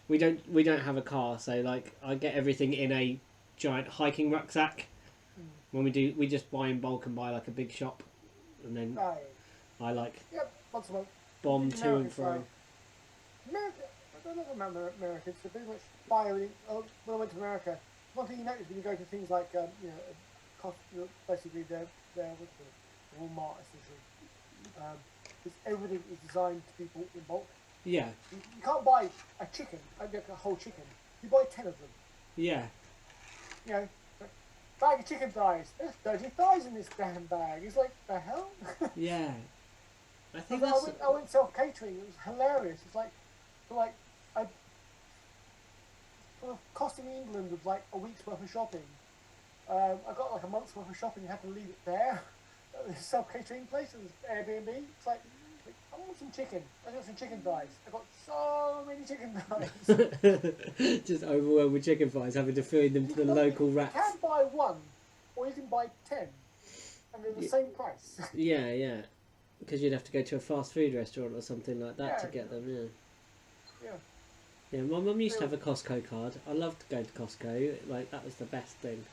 S1: We don't have a car, so like I get everything in a giant hiking rucksack. When we just buy in bulk and buy like a big shop, and then
S5: Right.
S1: I like
S5: Yep. Once a month.
S1: bomb
S5: American
S1: to and fro.
S5: style. America, I don't know about Americans. They pretty much buy everything. Oh, when I went to America, one thing you notice when you go to things like basically their what's it called, Walmart essentially, is everything is designed to be bought in bulk.
S1: Yeah,
S5: You can't buy a chicken, like a whole chicken. You buy 10 of them.
S1: yeah,
S5: You know, bag of chicken thighs. There's 30 thighs in this damn bag. It's like, the hell?
S1: yeah. I think
S5: I
S1: that's
S5: went self-catering. It was hilarious. It's like for the cost in England of like a week's worth of shopping, I got like a month's worth of shopping and had to leave it there. This self-catering place, it was Airbnb. It's like, I want some chicken. I got some chicken thighs. I got so many chicken thighs.
S1: just overwhelmed with chicken thighs, having to feed them to the local
S5: You
S1: rats.
S5: can buy one, or you can buy 10, and they're the same price.
S1: Yeah, yeah. Because you'd have to go to a fast food restaurant or something like that to
S5: Yeah.
S1: get them. Yeah.
S5: Yeah.
S1: Yeah, my mum used to have a Costco card. I loved going to Costco. Like that was the best thing.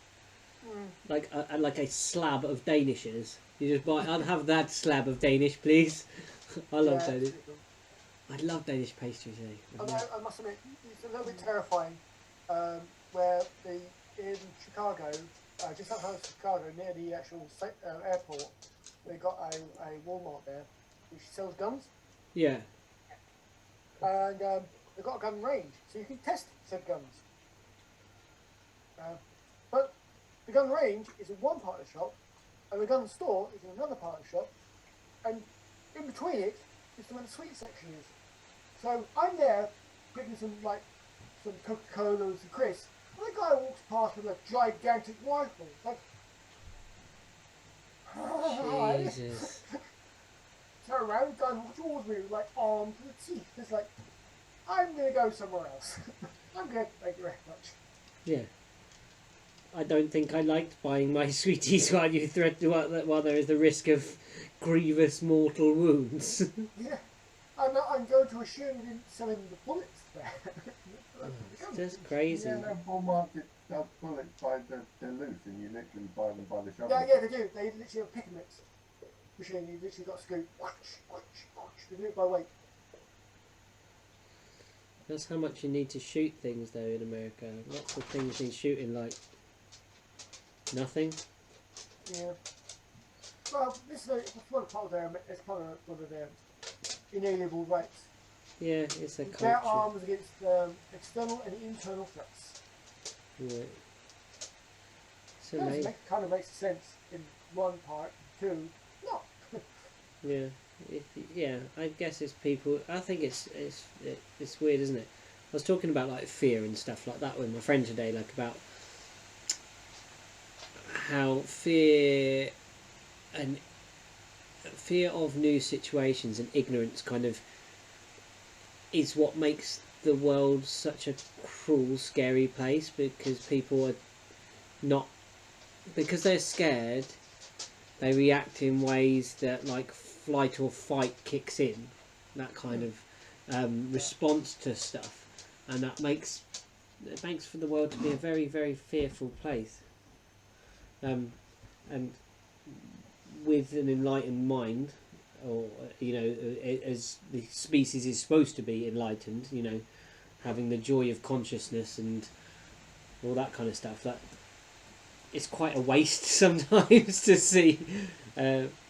S1: Like a slab of Danishes. You just buy. I'd have that slab of Danish, please. I love
S5: Yeah,
S1: Danish. I love Danish pastries. Eh?
S5: I must admit, it's a little bit terrifying. Where in Chicago, just outside of Chicago, near the actual airport, they got a Walmart there, which sells guns,
S1: Yeah.
S5: and they've got a gun range, so you can test said guns. But the gun range is in one part of the shop, and the gun store is in another part of the shop, and in between it is where the sweet section is. So I'm there getting some Coca-Cola and some crisps, and the guy walks past with a gigantic rifle. Like,
S1: Jesus.
S5: turn around, the guy walks towards me with like armed to the teeth. It's like, I'm gonna go somewhere else. I'm good, thank you very much.
S1: Yeah. I don't think I liked buying my sweeties while you while there is the risk of grievous mortal wounds.
S5: Yeah. I'm going to assume you didn't sell him the bullets there.
S1: It's just crazy.
S4: Yeah, no, full market sells bullets by they're loose and you literally buy them by the shop.
S5: Yeah, they do. They literally have a pick and mix machine. You literally got to scoop. They do it by weight.
S1: That's how much you need to shoot things though in America. Lots of things in shooting like nothing.
S5: Yeah. Well, this is one part of their. It's part of one of their inalienable rights.
S1: Yeah, it's a
S5: Their
S1: culture.
S5: arms against external and internal threats.
S1: Yeah. It's amazing.
S5: Kind of makes sense in one part. Two, not.
S1: Yeah. Yeah, I guess it's people. I think it's weird, isn't it? I was talking about like fear and stuff like that with my friend today, like about how fear of new situations and ignorance kind of is what makes the world such a cruel, scary place, because people are not, because they're scared, they react in ways that like flight or fight kicks in, that kind of response to stuff, and that makes for the world to be a very, very fearful place. And with an enlightened mind, or as the species is supposed to be enlightened, having the joy of consciousness and all that kind of stuff, that it's quite a waste sometimes to see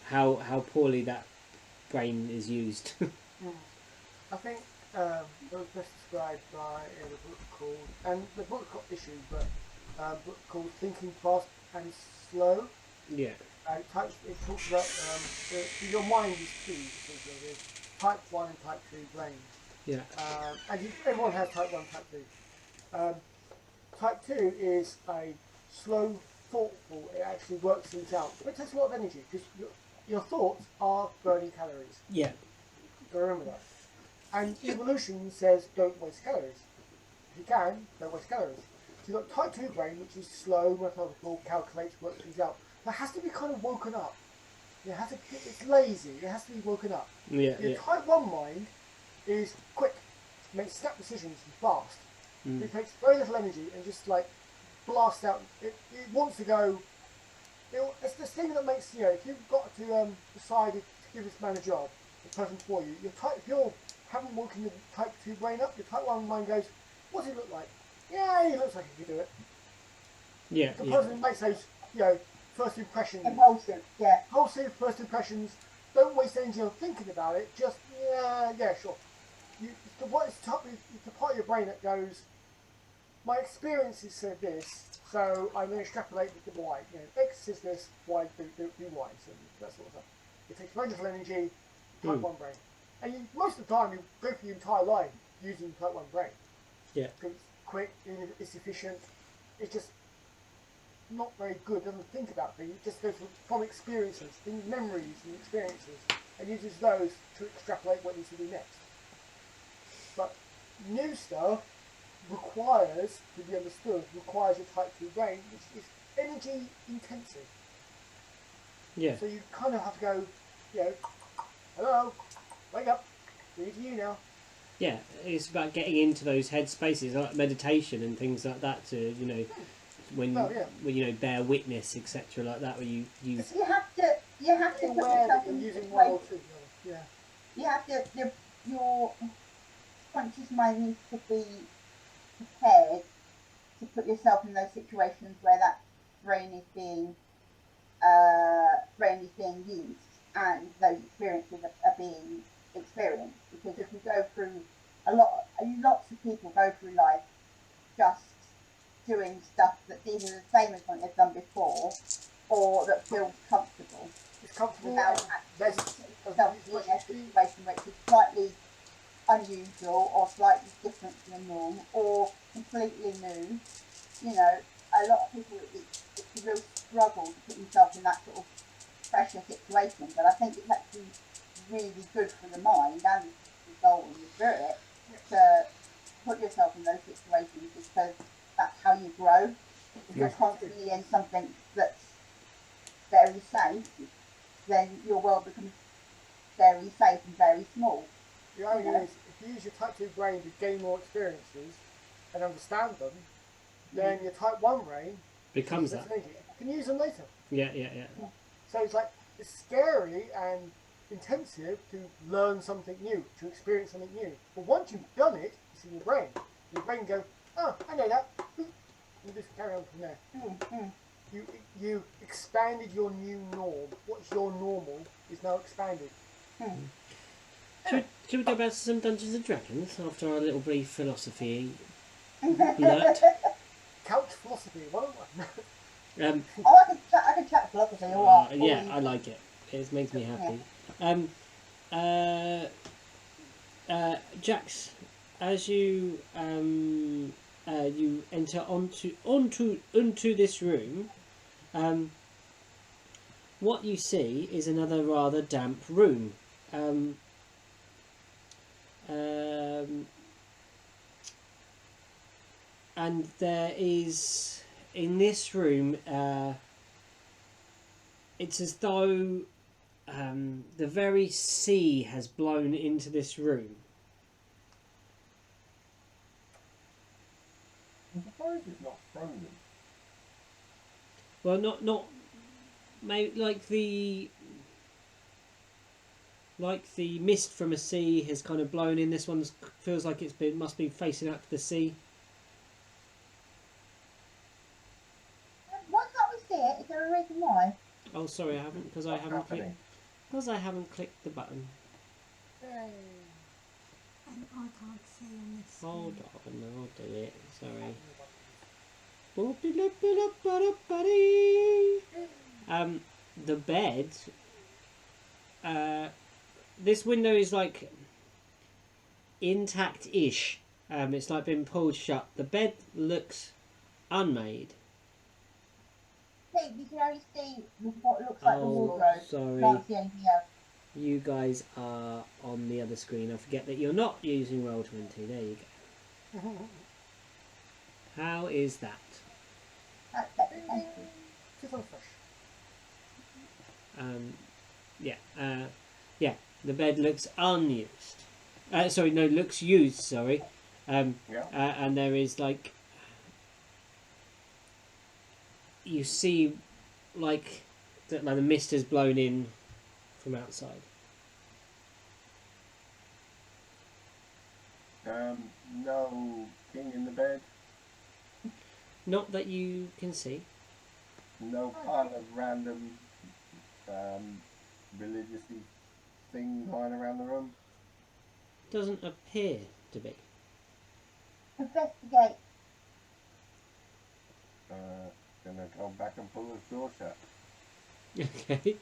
S1: how poorly that brain is used.
S5: I think it was best described by a book called, and the book got issued, but a book called Thinking Fast and Slow.
S1: Yeah.
S5: It talks about your mind is two, essentially. There's type 1 and type 2 brain.
S1: Yeah.
S5: And everyone has type 1 and type 2. Type 2 is a slow, thoughtful, it actually works things out. But it takes a lot of energy, because your thoughts are burning calories.
S1: Yeah.
S5: So remember that. And evolution says don't waste calories. If you can, don't waste calories. So you've got type 2 brain, which is slow, methodical, calculates, works things out. that has to be kind of woken up. It has to. It's lazy. It has to be woken up.
S1: Yeah,
S5: Your
S1: yeah.
S5: type 1 mind is quick, makes snap decisions and fast. It takes very little energy and just like blast out. It wants to go. It's this thing that makes, you know, if you've got to decide to give this man a job, the person for you, if you haven't woken the type 2 brain up, your type 1 mind goes, what does he look like? Yeah, he looks like he could do it.
S1: Yeah,
S5: The
S1: yeah.
S5: person makes those, you know, first impressions.
S2: Impulsive, yeah.
S5: Impulsive first impressions. Don't waste energy on thinking about it. Just, yeah, sure. It's the part of your brain that goes, my experiences said this, so I'm going to extrapolate the Y. You know, X is this, Y do Y. So that sort of stuff. It takes very little energy, type 1 brain. And most of the time, you go through your entire life using type 1 brain.
S1: Yeah.
S5: Because it's quick, it's efficient, it's just not very good, it doesn't think about things, it just goes from experiences, memories and experiences, and uses those to extrapolate what needs to do next. But new stuff requires, to be understood, requires a type 2 brain, which is energy intensive.
S1: Yeah.
S5: So you kind of have to go, you know, hello, wake up, leave you now.
S1: Yeah, it's about getting into those head spaces, like meditation and things like that. To when you know, bear witness, etc., like that, where you.
S2: You have to put yourself in
S5: using
S2: the
S5: one or
S2: situation.
S5: two. Yeah.
S2: You have to. Your conscious mind needs to be prepared to put yourself in those situations where that brain is being used and those experiences are being experienced. Because if you go through lots of people go through life just doing stuff that's either the same as what they've done before or that feels comfortable.
S5: It's comfortable.
S2: Without actually yourself in a situation which is slightly unusual or slightly different from the norm or completely new. You know, a lot of people, it's a real struggle to put themselves in that sort of pressure situation, but I think it's actually really good for the mind and the soul and the spirit to put yourself in those situations, because that's how you grow. If you're constantly in something that's very safe, then your world becomes very safe and very small.
S5: The irony is, if you use your type 2 brain to gain more experiences and understand them, then your type 1 brain
S1: becomes that.
S5: You can use them later.
S1: Yeah.
S5: So it's scary and intensive to learn something new, to experience something new. But once you've done it, it's in your brain. Your brain goes, oh, I know that. You just carry on from there. You expanded your new norm. What's your normal is now expanded.
S1: Should we go back to some Dungeons and Dragons after our little brief philosophy alert?
S5: Couch philosophy, 101.
S2: I can chat philosophy or what?
S1: Yeah, I like it. It makes me happy. Jax, as you you enter onto this room, what you see is another rather damp room. And there is, in this room, it's as though the very sea has blown into this room.
S4: I'm surprised it's not frozen.
S1: Well, not maybe like the mist from a sea has kind of blown in. This one feels like must be facing out to the sea.
S2: Why can't we see it? Is there a reason why?
S1: Oh, sorry, I haven't because I haven't clicked the button.
S6: And I can't see on this.
S1: Hold on, I'll do it. Sorry. The bed. This window is like intact-ish. It's like been pulled shut. The bed looks unmade.
S2: See, you can only see what looks like the wardrobe.
S1: Sorry.
S2: Can't see anything else.
S1: You guys are on the other screen. I forget that you're not using Roll20. There you go. How is that?
S2: That's better, thank you.
S5: Just on fresh.
S1: Yeah. Yeah. The bed looks unused. Sorry, no, looks used. Sorry.
S4: Yeah.
S1: And there is like you see like that, like the mist has blown in from outside.
S4: No king in the bed.
S1: Not that you can see.
S4: No pile of random religiously things lying around the room.
S1: Doesn't appear to be.
S2: Investigate.
S4: Gonna go back and pull this door shut.
S1: Okay.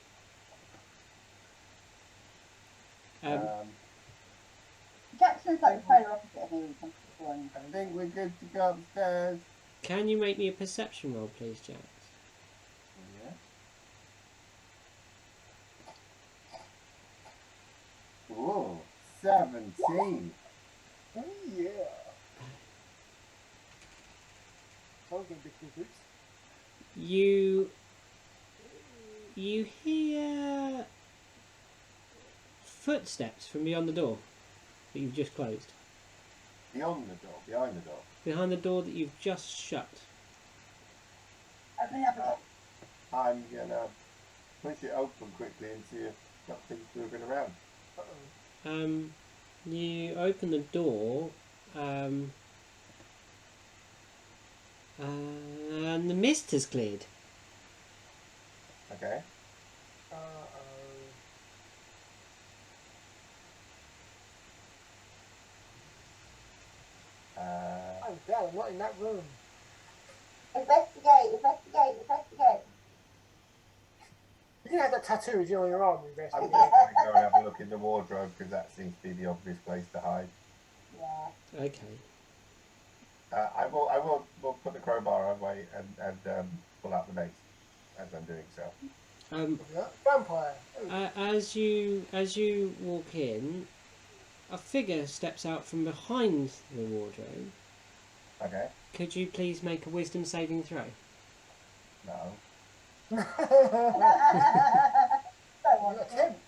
S2: Jackson's like the polar opposite of me when it comes to drawing.
S4: I think we're good to go upstairs.
S1: Can you make me a perception roll, please, Jax?
S4: Yeah. Ooh, 17.
S5: Oh yeah. So getting big groups.
S1: You hear footsteps from beyond the door that you've just closed.
S4: Beyond the door, behind the door.
S1: Behind the door that you've just shut.
S2: Open it up again.
S4: I'm gonna push it open quickly and see if something's moving around.
S1: You open the door, and the mist has cleared.
S4: Okay.
S5: I'm glad I'm not in that room.
S2: Investigate.
S5: You can have that tattoo as you're on your arm,
S4: I'm
S5: investigate.
S4: just gonna go and have a look in the wardrobe because that seems to be the obvious place to hide.
S2: Yeah.
S1: Okay.
S4: I will put the crowbar away and pull out the mace as I'm doing so.
S5: Yeah, vampire.
S1: As you walk in, a figure steps out from behind the wardrobe.
S4: Okay.
S1: Could you please make a wisdom saving throw?
S4: No.
S2: Don't want
S5: Your
S2: to.
S5: attempt.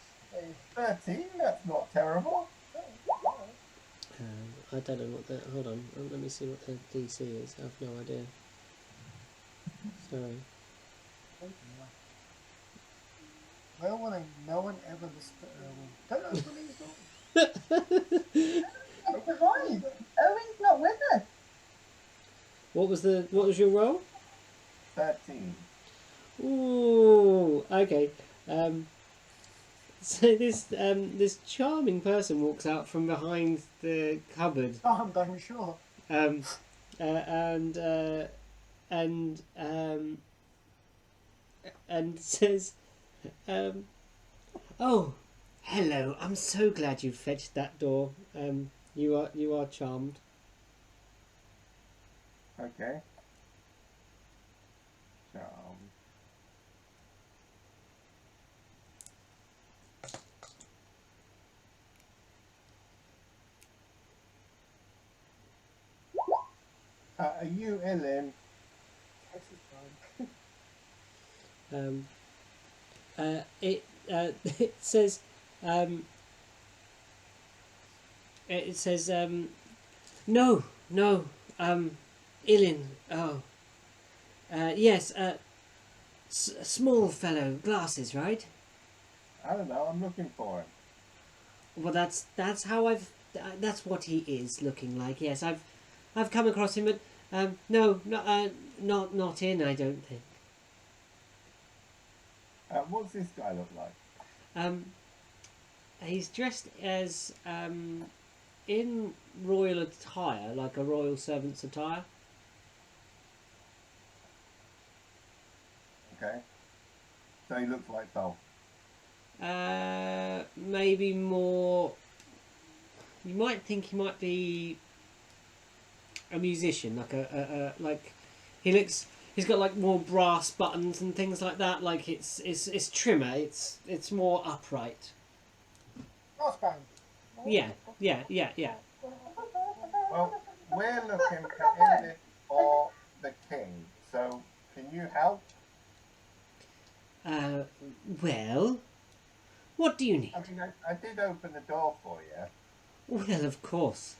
S4: 13? That's not terrible.
S1: I don't know what the... Hold on, let me see what the DC is. I have no idea. Sorry.
S5: Well, when no one ever don't open these doors.
S2: It's behind. Owen's not with us.
S1: What was your roll?
S4: 13.
S1: Ooh, okay. So this charming person walks out from behind the cupboard,
S5: Oh, I'm damn sure.
S1: and says, "Oh, hello. I'm so glad you fetched that door. You are charmed."
S4: Okay. So, are you Ellen?
S1: It says, no, Ilin. Oh, yes. Small fellow, glasses, right?
S4: I don't know. I'm looking for him.
S1: Well, that's how that's what he is looking like. Yes, I've come across him, but no, not in. I don't think.
S4: What's this guy look like?
S1: He's dressed as in royal attire, like a royal servant's attire.
S4: Okay. So he looks like Thol.
S1: Maybe more. You might think he might be a musician, like he looks. He's got like more brass buttons and things like that. Like it's trimmer. It's more upright.
S5: Brass band.
S1: Yeah.
S4: Well, we're looking for Ellen or the king. So, can you help?
S1: Well, what do you need?
S4: I mean, I did open the door for you.
S1: Well, of course.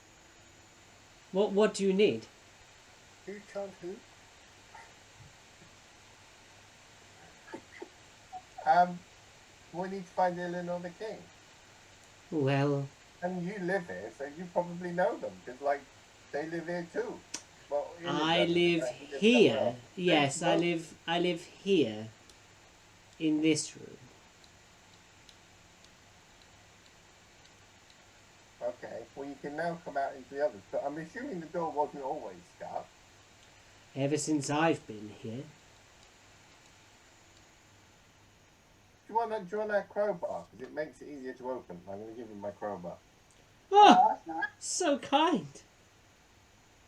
S1: What do you need?
S5: Who can't who?
S4: We need to find Eleanor the King.
S1: Well,
S4: And you live here, so you probably know them, because, like, they live here too. Well,
S1: I live
S4: somewhere
S1: here.
S4: else.
S1: Yes, I
S4: Don't-
S1: live here. In this room.
S4: Okay, well, you can now come out into the others, but I'm assuming the door wasn't always shut.
S1: Ever since I've been here.
S4: Do you want that crowbar? Because it makes it easier to open. I'm going to give you my crowbar.
S1: Oh,
S2: Oh, that's nice.
S1: so kind.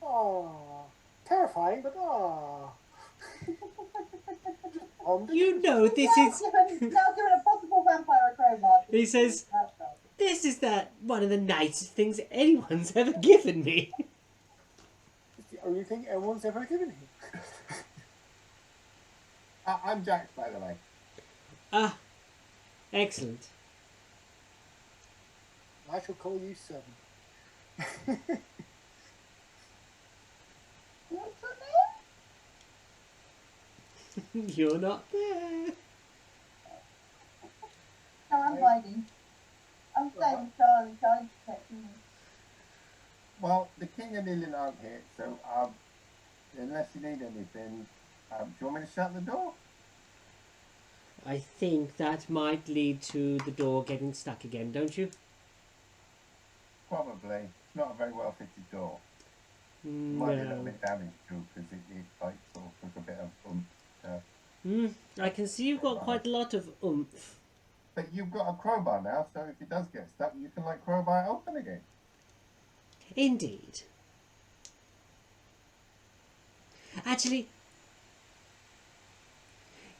S5: Oh, terrifying, but
S1: You know, this is.
S2: Now giving a possible vampire a crowbar.
S1: He says,
S2: That's right.
S1: "This is one of the nicest things anyone's ever given me."
S5: It's the only thing everyone's ever given him.
S4: I'm Jax, by the way.
S1: Ah, excellent.
S5: I shall call you Seven.
S2: What's her name?
S1: You're not there.
S2: No, I'm hiding. I'm staying with Charlie. Charlie's protecting me.
S4: Well, the King and Lillian aren't here, so unless you need anything, do you want me to shut the door?
S1: I think that might lead to the door getting stuck again, don't you?
S4: Probably. It's not a very well fitted door. Might be a little
S1: No.
S4: bit damaged too, because it like sort of took a bit of
S1: I can see you've got quite a lot of oomph.
S4: But you've got a crowbar now, so if it does get stuck, you can like crowbar it open again.
S1: Indeed. Actually,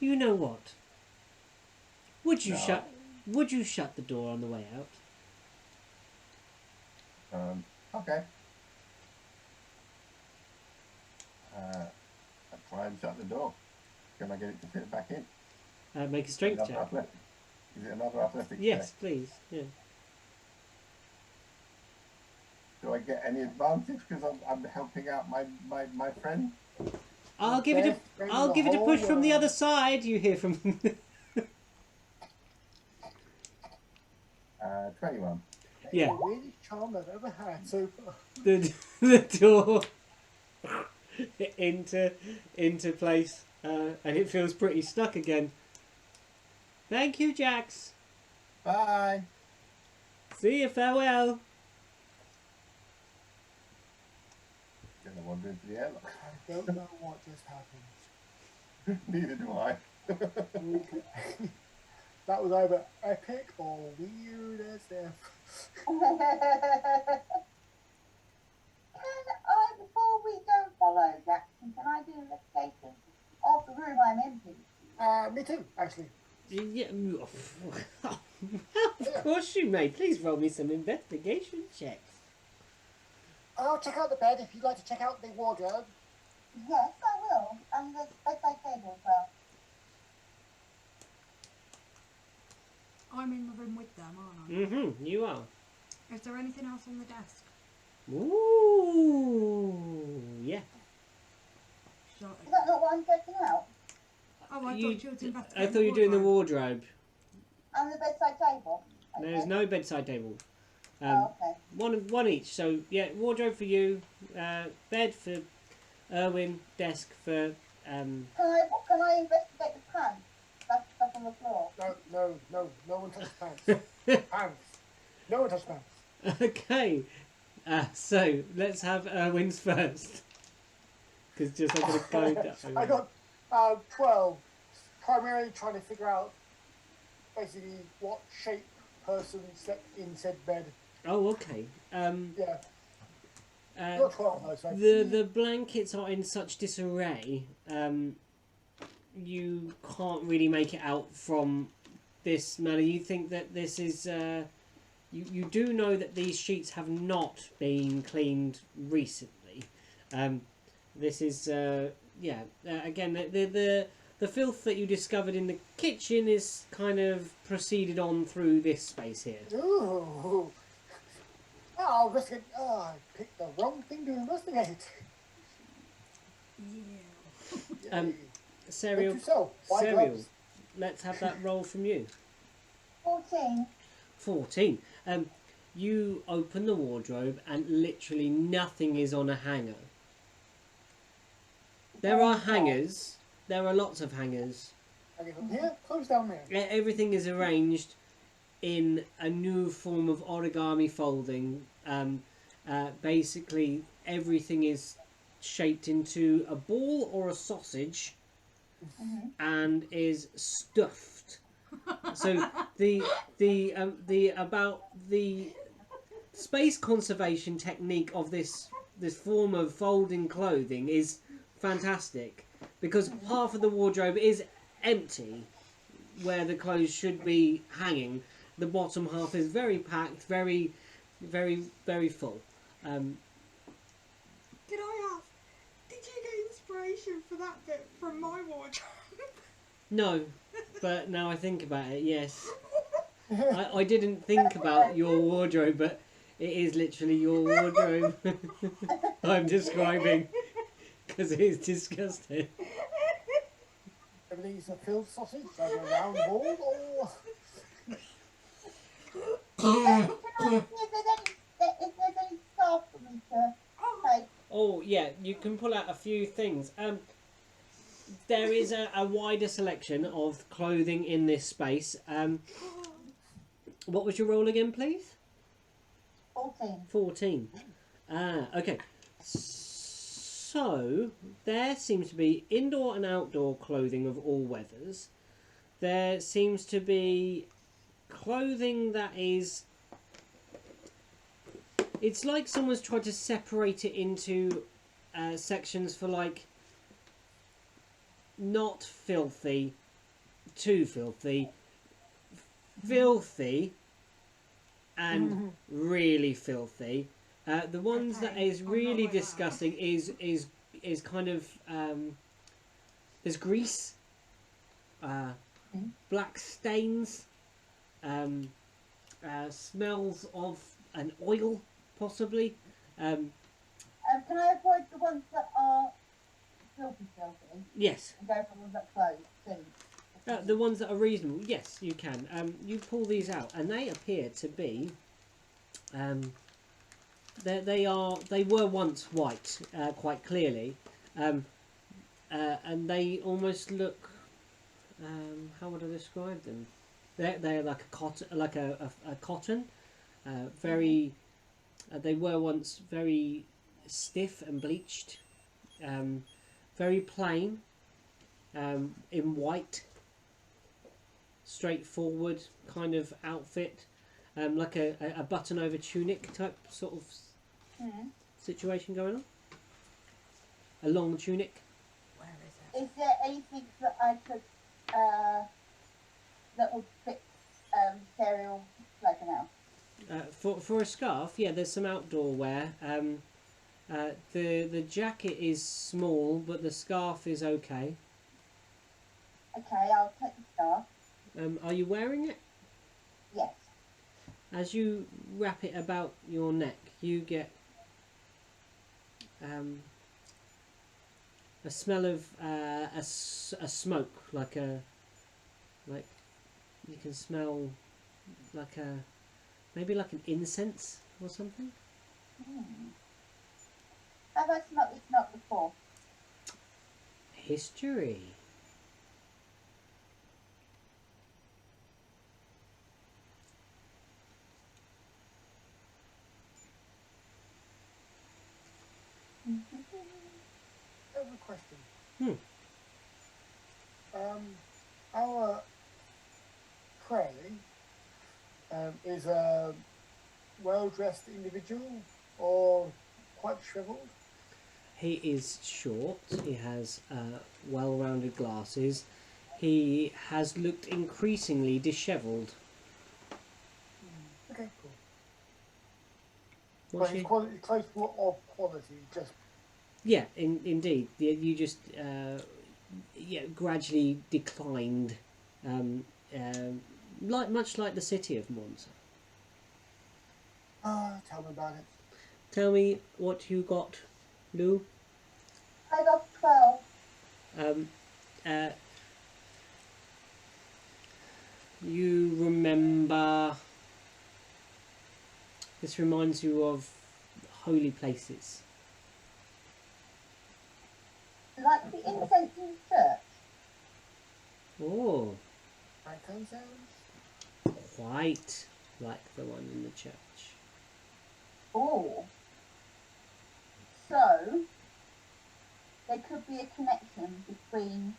S1: you know what? Would you
S4: No.
S1: Would you shut the door on the way out?
S4: Okay. I'll try and shut the door. Can I get it to fit back in?
S1: Make a strength
S4: Another
S1: check.
S4: athletic. Is it another athletic
S1: Yes,
S4: check?
S1: please. Yeah.
S4: Do I get any advantage because I'm helping out my friend?
S1: I'll give it
S5: Best
S1: I'll
S5: in
S1: give
S5: the
S1: it a push
S5: whole
S1: from the
S5: world.
S1: other side. You hear from
S4: 21.
S1: yeah.
S5: The weirdest charm I've ever had so far.
S1: the door into place, and it feels pretty stuck again. Thank you, Jax.
S4: Bye.
S1: See you. Farewell.
S4: Gonna wander into the airlock.
S5: I don't know what just happened.
S4: Neither do I.
S5: Okay. That was either epic or weird as death.
S2: Before we go follow Jackson, can I do an investigation of the room I'm in?
S5: Me too, actually.
S1: Yeah. Of course you may. Please roll me some investigation checks.
S5: I'll check out the bed if you'd like to check out the wardrobe.
S2: Yes, I will. And the bedside table as well.
S6: I'm in the room with them, aren't I?
S1: Mm-hmm. You are.
S6: Is there anything else on the desk?
S1: Ooh. Yeah.
S6: Shall
S2: Is that not what I'm checking out?
S6: I thought you was investigating.
S1: I thought you were doing the
S6: wardrobe.
S1: wardrobe.
S2: And the bedside table? Okay.
S1: There's no bedside table.
S2: Oh, okay.
S1: One each. So yeah, wardrobe for you, bed for Erwin, desk for
S2: Can I investigate the pants? That's stuff on the floor.
S5: No one touches pants. Pants. No one touches pants.
S1: Okay. So let's have Erwin's first. Because just I'm gonna go down.
S5: I got 12. Primarily trying to figure out basically what shape person slept in said bed.
S1: Oh, okay.
S5: Yeah,
S1: Uh,
S5: not 12 though. So
S1: the blankets are in such disarray. You can't really make it out from this, Smelly. You think that this is you do know that these sheets have not been cleaned recently. This is again the filth that you discovered in the kitchen is kind of proceeded on through this space here.
S5: Ooh. Oh, I picked the wrong thing to investigate.
S6: Yeah.
S5: Yay.
S1: Cereal,
S5: Note to self, buy
S1: Cereal,
S5: gloves.
S1: let's have that roll from you.
S2: 14.
S1: 14. You open the wardrobe and literally nothing is on a hanger. There are hangers. There are lots of hangers.
S5: Okay, from here, close down there.
S1: Everything is arranged in a new form of origami folding. Basically, everything is shaped into a ball or a sausage and is stuffed. So the space conservation technique of this form of folding clothing is fantastic, because half of the wardrobe is empty where the clothes should be hanging. The bottom half is very packed, very full.
S6: Did you get inspiration for that bit from my wardrobe?
S1: No, but now I think about it, yes. I didn't think about your wardrobe, but it is literally your wardrobe I'm describing, because it is disgusting.
S5: Everything's a filled sausage, like a round ball, or...
S2: Can I see if there's any stuff for me to take?
S1: Oh yeah, you can pull out a few things. There is a wider selection of clothing in this space. What was your roll again, please?
S2: 14.
S1: 14. Okay. So, there seems to be indoor and outdoor clothing of all weathers. There seems to be clothing that is... It's like someone's tried to separate it into sections for, like, not filthy, too filthy, filthy, and really filthy. The ones that is really disgusting is kind of there's grease, black stains, smells of an oil possibly.
S2: Can I avoid the ones that are filthy?
S1: Yes.
S2: And go for the ones that are closed?
S1: The ones that are reasonable, yes, you can. You pull these out, and they appear to be. They were once white, quite clearly, and they almost look. How would I describe them? They're like a cotton, very. They were once very stiff and bleached, very plain, in white. Straightforward kind of outfit, like a button over tunic type sort of situation going on. A long tunic.
S6: Where is it?
S2: Is there anything that I could that would fit Cereal like an elf?
S1: For a scarf, yeah, there's some outdoor wear. The jacket is small, but the scarf is okay.
S2: Okay, I'll take the scarf.
S1: Are you wearing it?
S2: Yes.
S1: As you wrap it about your neck, you get a smell of a smoke, like you can smell like maybe like an incense or something.
S2: Have I smelled this smoke before?
S1: History.
S5: I have a question. Our prey is a well-dressed individual or quite shriveled?
S1: He is short. He has well-rounded glasses. He has looked increasingly dishevelled.
S5: Okay, cool.
S1: What's
S5: But
S1: he-
S5: it's quality, close to of quality, just...
S1: Yeah, indeed. You just gradually declined, much like the city of Monza.
S5: Tell me about it.
S1: Tell me what you got, Lou.
S2: I got 12.
S1: You remember... This reminds you of holy places.
S2: Like the incense in the church.
S1: Oh,
S5: Frankincense?
S1: quite like the one in the church.
S2: Oh. So, there could be a connection between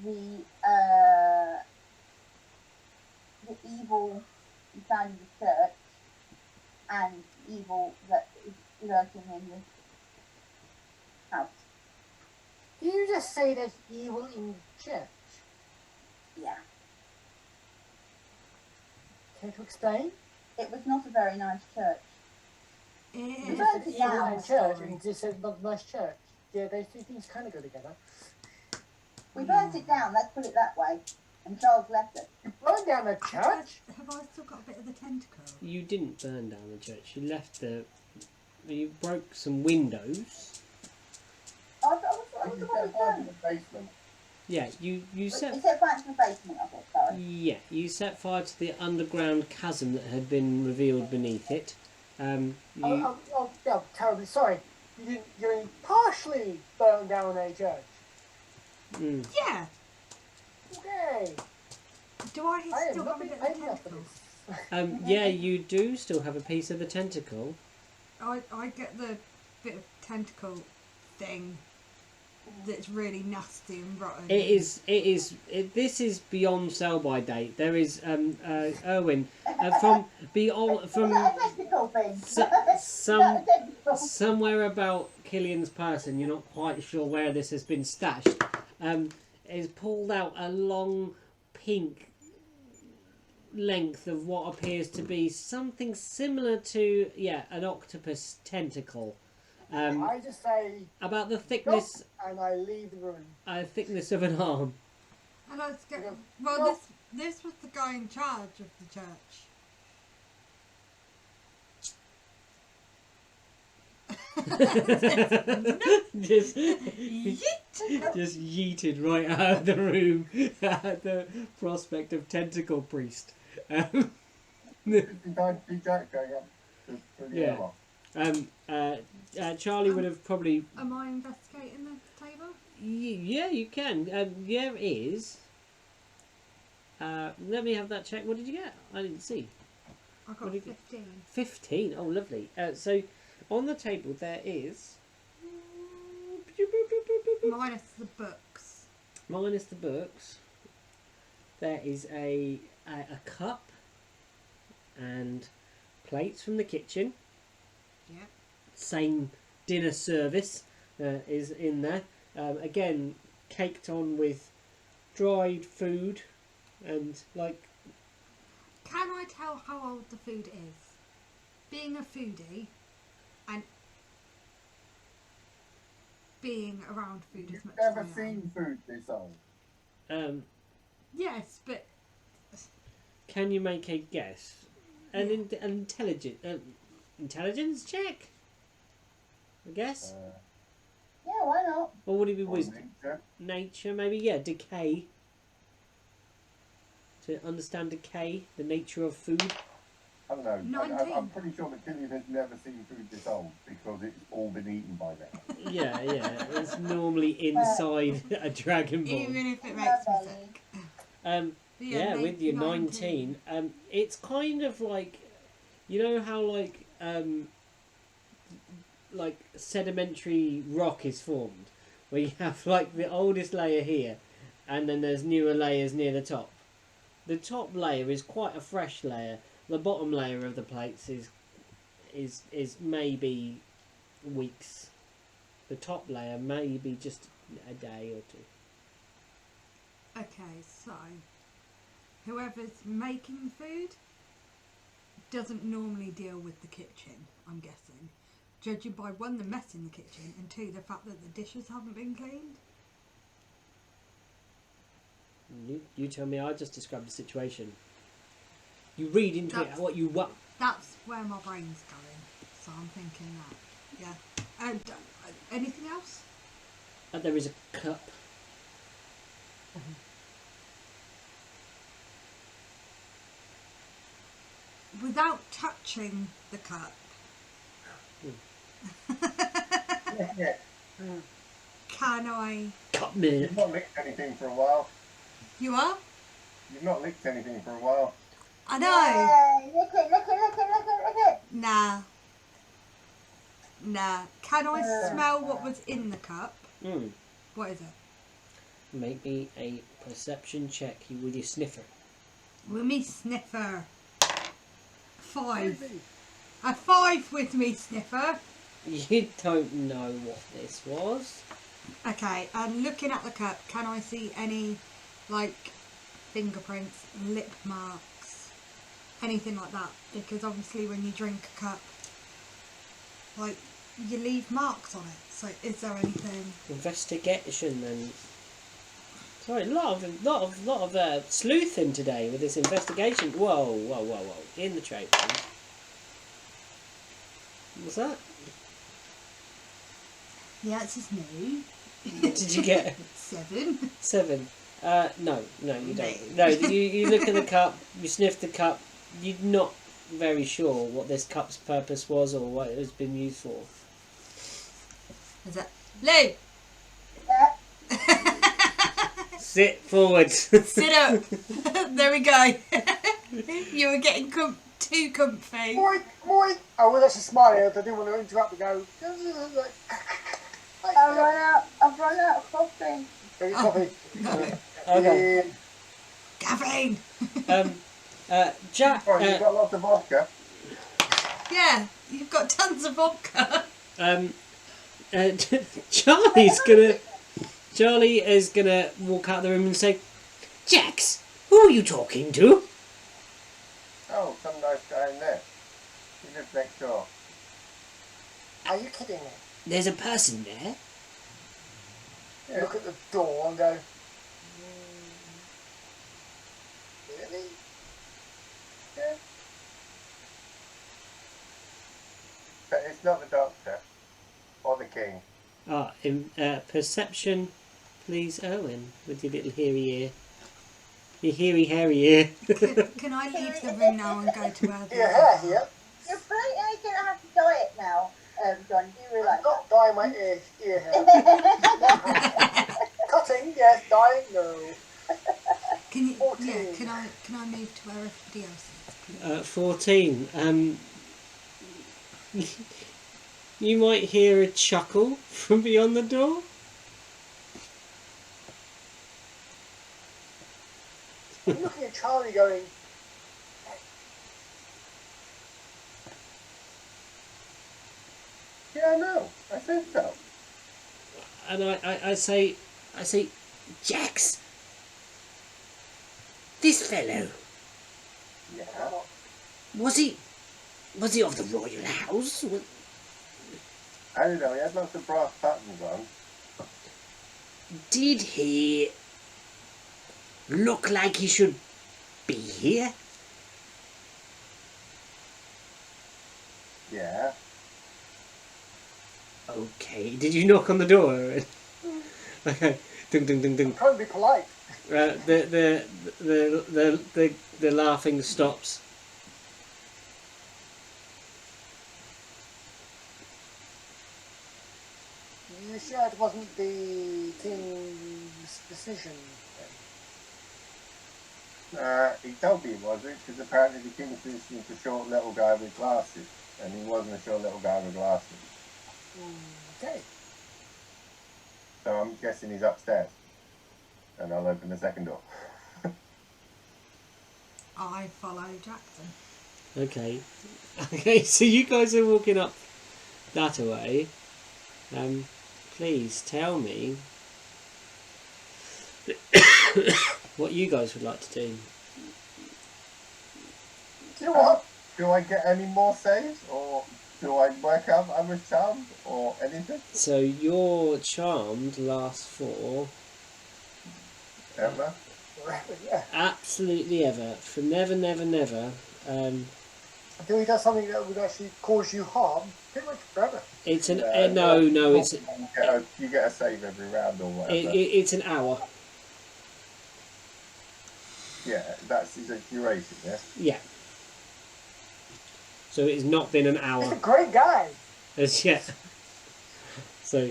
S2: the evil you found in the church and the evil that is lurking in this house.
S5: Did you just say there's evil in the church?
S2: Yeah.
S5: Can you explain?
S2: It was not a very nice church.
S5: You
S6: It
S5: just said
S2: Burnt it
S5: evil
S2: down.
S5: and church, and you just said not a nice church. Yeah, those two things kind of go together.
S2: We burnt it down, let's put it that way. And Charles left it.
S5: You burned down a church?
S6: Have I still got a bit of the tentacle?
S1: You didn't burn down the church. You left the... You broke some windows.
S2: I was the
S4: You
S2: one who
S4: set fire to
S2: burned
S4: the
S2: it.
S4: basement.
S1: Yeah, you
S2: It
S1: set...
S2: set fire to the basement of it, sorry.
S1: Yeah, you set fire to the underground chasm that had been revealed beneath it. You...
S5: Oh, terribly sorry. You partially burned down a church.
S1: Mm.
S6: Yeah.
S5: Okay.
S6: Do I
S5: I am
S6: still
S5: not
S6: have a
S5: being
S6: bit of
S5: paid enough for
S6: tentacle?
S5: this.
S1: Yeah, you do still have a piece of the tentacle.
S6: I get the bit of tentacle thing that's really nasty and rotten.
S1: This is beyond sell by date. There is Erwin from beyond from
S2: Is that a technical thing?
S1: some somewhere about Killian's person. You're not quite sure where this has been stashed. Is pulled out a long pink length of what appears to be something similar to an octopus tentacle.
S5: I just say
S1: About the
S5: stop
S1: thickness
S5: and I leave the room.
S1: thickness of an arm.
S6: And I was
S5: No.
S6: well, this was the guy in charge of the church.
S1: just
S6: Yeet.
S1: just yeeted right out of the room at the prospect of tentacle priest.
S4: Did Jack going up to the
S1: Yeah.
S4: airlock?
S1: Charlie would have probably...
S6: Am I investigating the table?
S1: Yeah, you can. Yeah, it is. Let me have that check. What did you get? I didn't see.
S6: I
S1: What
S6: got
S1: do you get?
S6: 15.
S1: 15. Oh, lovely. So, on the table there is...
S6: Minus the books.
S1: Minus the books. There is a cup and plates from the kitchen.
S6: Yeah.
S1: Same dinner service is in there. Again, caked on with dried food and like...
S6: Can I tell how old the food is? Being a foodie and being around food as
S4: You've
S6: much
S4: never
S6: as I am.
S4: seen food this old.
S6: Yes, but
S1: Can you make a guess? An intelligence check? I guess?
S2: Yeah, why not?
S1: Or would it be
S4: Or
S1: wisdom?
S4: nature.
S1: Nature, maybe? Yeah, decay. To understand decay, the nature of food.
S4: I don't know.
S6: 19.
S4: I'm pretty sure that Killian has never seen food this old because it's all been eaten by now.
S1: Yeah, it's normally inside a Dragon Ball.
S6: even if it makes me
S2: Lovely.
S6: sick.
S1: But yeah, with your 19, it's kind of like, you know how like sedimentary rock is formed, where you have like the oldest layer here, and then there's newer layers near the top. The top layer is quite a fresh layer. The bottom layer of the plates is maybe weeks. The top layer maybe just a day or two.
S6: Okay, so whoever's making food doesn't normally deal with the kitchen, I'm guessing. Judging by one, the mess in the kitchen, and two, the fact that the dishes haven't been cleaned.
S1: You tell me. I just described the situation. You read into it what you want.
S6: That's where my brain's going. So I'm thinking that. Yeah. And anything else?
S1: There is a cup.
S6: Without touching the cup.
S4: Yeah.
S6: Can I?
S1: Cup me.
S4: You've not licked anything for a while.
S6: You are?
S4: You've not licked anything for a while.
S6: I know.
S2: Yay, look it.
S6: Nah. Nah. Can I smell what was in the cup?
S1: Mm.
S6: What is it?
S1: Make me a perception check with your sniffer.
S6: With me sniffer. 5. A 5 with me sniffer.
S1: You don't know what this was.
S6: Okay, and looking at the cup, can I see any, like, fingerprints, lip marks, anything like that? Because obviously when you drink a cup, like, you leave marks on it. So is there anything?
S1: Investigation then. Sorry, a lot of sleuthing today with this investigation. Whoa. In the tray, please. What's that?
S6: The answer's no.
S1: What did you get?
S6: 7.
S1: 7. No, you don't. No, you look at the cup, you sniff the cup, you're not very sure what this cup's purpose was or what it has been used for.
S6: Is that Lou?
S1: Sit forward.
S6: Sit up. There we go. You were getting too comfy.
S5: Moink. I was actually smiling. I didn't want to interrupt and go.
S2: I've run out of coffee.
S5: Get your coffee.
S1: Okay.
S6: Caffeine.
S1: Jack.
S4: Oh, you've got lots of vodka.
S6: Yeah, you've got tons of vodka.
S1: Charlie is gonna walk out of the room and say, Jax, who are you talking to?
S4: Oh, some nice guy in there. He lives next door.
S5: Are you kidding me?
S1: There's a person there.
S4: Yeah.
S5: Look at the door and go. Really?
S4: Yeah. But it's not the doctor. Or the king.
S1: In perception, please, Owen, with your little hairy ear. Your hairy ear.
S6: Can I leave the room now and go to where the
S5: Your hair here.
S2: You're blatantly going to have to dye it now, John. Do you realise
S5: I'm not dyeing my ear hair. Cutting, yes. Dyeing, no.
S6: Can you?
S5: 14.
S6: Yeah. Can I move to where everybody else is?
S1: 14. You might hear a chuckle from beyond the door.
S5: I'm looking at Charlie going.
S4: Yeah, I know. I said so.
S1: And I say, Jax, this fellow,
S4: Yeah.
S1: was he of the royal house?
S4: I don't know. He had lots of brass buttons on.
S1: Did he look like he should be here?
S4: Yeah.
S1: Okay. Did you knock on the door? Okay. Ding ding ding ding.
S5: Trying to be polite.
S1: The laughing stops.
S5: You sure it wasn't the king's decision?
S4: He told me it wasn't, because apparently the king's listening to a short little guy with glasses, and he wasn't a short little guy with glasses.
S5: Okay.
S4: So I'm guessing he's upstairs. And I'll open the second door.
S6: I follow Jackson.
S1: Okay. Okay. So you guys are walking up that way. Please tell me what you guys would like to do.
S5: Do you know what?
S4: Do I get any more saves? Or do I work out I was charmed? Or anything?
S1: So your charmed lasts for
S4: Ever?
S5: forever, yeah.
S1: Absolutely ever. For never, never, never.
S5: Until he does something that would actually cause you harm, pretty much forever.
S1: It's an
S4: Yeah,
S1: no, no. It's
S4: you get a save every round or whatever.
S1: it's an hour.
S4: Yeah, that's his duration. Yes.
S1: Yeah. So it's not been an
S5: He's a
S1: hour
S5: great guy.
S1: as yet. So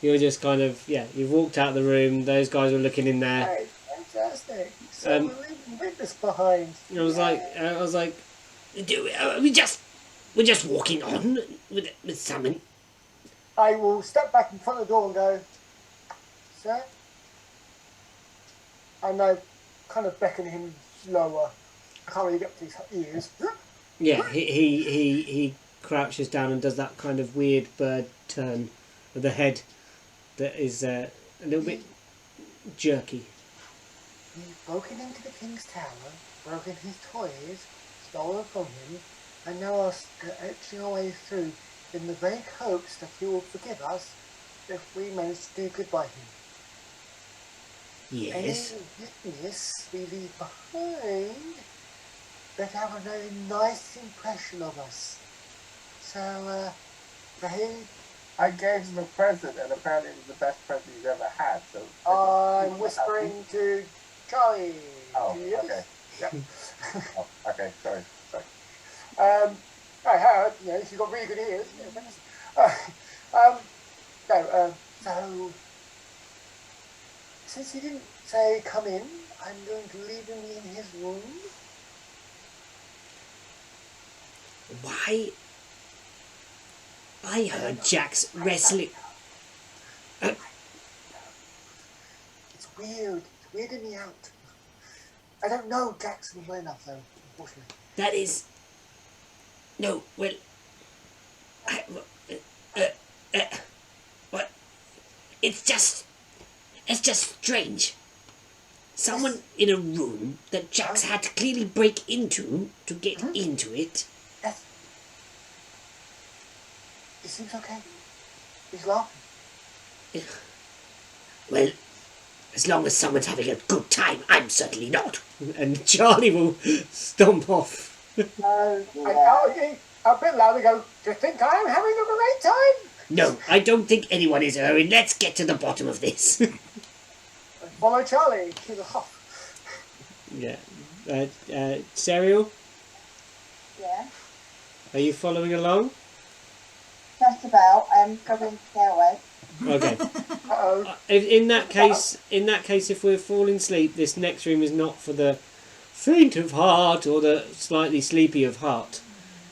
S1: you're just kind of you've walked out of the room. Those guys were looking in there.
S5: Hey, fantastic. So we're leaving witness behind.
S1: I was like, we're just walking on with someone.
S5: I will step back in front of the door and go, sir? And I kind of beckon him lower. I can't really get up to his ears.
S1: Yeah, he crouches down and does that kind of weird bird turn of the head that is a little bit jerky.
S5: We've broken into the king's tower, broken his toys, stolen from him, and now are edging our way through in the vague hopes that he will forgive us if we manage to do good by him.
S1: Yes.
S5: Any witness we leave behind better have a very nice impression of us. So,
S4: I gave him a present, and apparently it was the best present he's ever had. So
S5: I'm whispering to Charlie.
S4: Oh,
S5: Yes.
S4: okay.
S5: Yep.
S4: Oh, okay, sorry.
S5: I heard, you've got really good ears. So, since he didn't say come in, I'm going to leave him in his room.
S1: Why? I heard Jack's wrestling.
S5: It's weird. It's weirding me out. I don't know Jackson well enough, though, unfortunately.
S1: That is. No, well. What? It's just strange. Someone in a room that Jax had to clearly break into to get into it.
S5: Yes. He seems okay. He's laughing.
S1: Well, as long as someone's having a good time, I'm certainly not. And Charlie will stomp off.
S5: A bit louder go, do you think I'm having a great time?
S1: No, I don't think anyone is, Erwin. Let's get to the bottom of this.
S5: Follow Charlie to the hop.
S1: Yeah. Serial,
S2: Yeah,
S1: are you following along?
S2: just about. I'm struggling to get away.
S1: Okay.
S5: Uh-oh.
S1: In that case, if we're falling asleep, this next room is not for the faint of heart or the slightly sleepy of heart.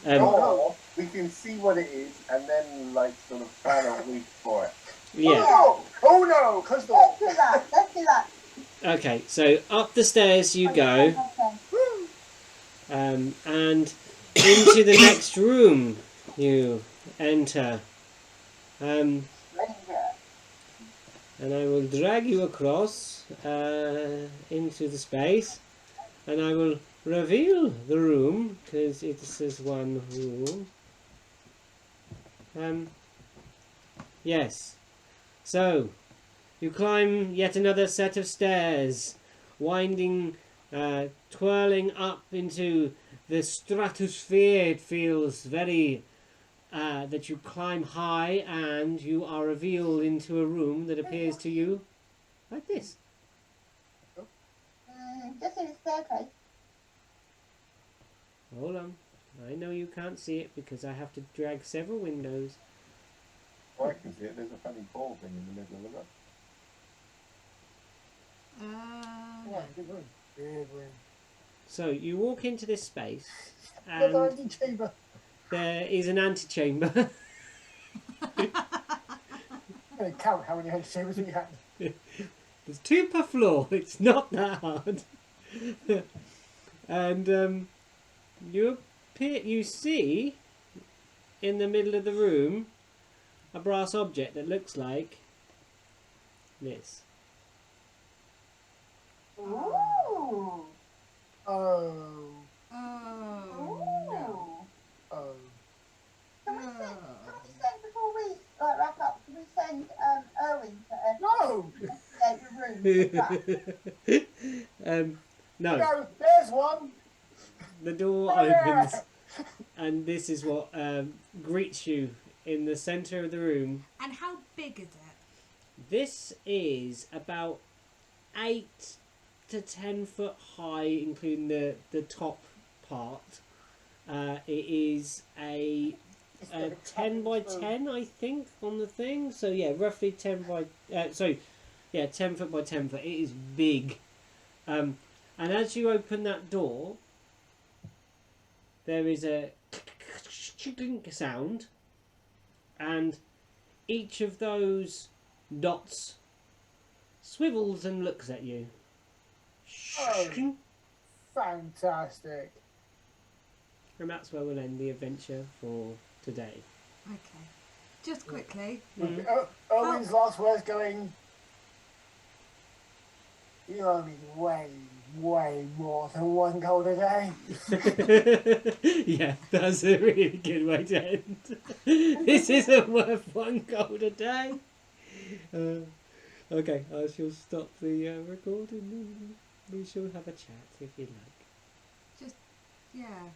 S4: Or we can see what it is and then, sort of plan a week for it.
S1: Yeah.
S5: Oh no! Close the door.
S2: Let's do that.
S1: Okay, so up the stairs you go,
S2: Okay.
S1: and into the next room you enter. And I will drag you across into the space, and I will reveal the room because it is one room. Yes. So you climb yet another set of stairs, winding, twirling up into the stratosphere. It feels very. That you climb high and you are revealed into a room that appears to you like this.
S2: Just in the staircase.
S1: Hold on. I know you can't see it because I have to drag several windows.
S4: Oh, I can see it. There's a funny ball thing in the middle of the room.
S5: Good room. Good room.
S1: So you walk into this space
S5: Another
S1: and
S5: antechamber.
S1: there is an antechamber.
S5: I'm going to count how many antechambers we had.
S1: There's 2 per floor. It's not that hard. And you see in the middle of the room a brass object that looks like this.
S2: Ooh.
S5: Oh.
S6: Oh,
S2: Ooh.
S5: Oh.
S2: Can we send before we wrap up? Can we send Erwin to
S5: No!
S2: the room?
S1: No,
S5: No, there's one.
S1: the door
S5: Yeah.
S1: opens, and this is what greets you in the centre of the room.
S6: And how big is it?
S1: This is about 8 to 10 foot high, including the top part. It is a 10 by 10, I think, on the thing. So yeah, roughly 10 by 10 foot by 10 foot. It is big. And as you open that door, there is a sound, and each of those dots swivels and looks at you.
S5: Oh. Fantastic.
S1: And that's where we'll end the adventure for today.
S6: Okay. Just quickly.
S1: Mm.
S5: Owen's last words going, you owe me way, way more than 1 gold a day.
S1: Yeah, that's a really good way to end. This isn't worth 1 gold a day. Okay, I shall stop the recording and we shall have a chat if you'd like.
S6: Yeah.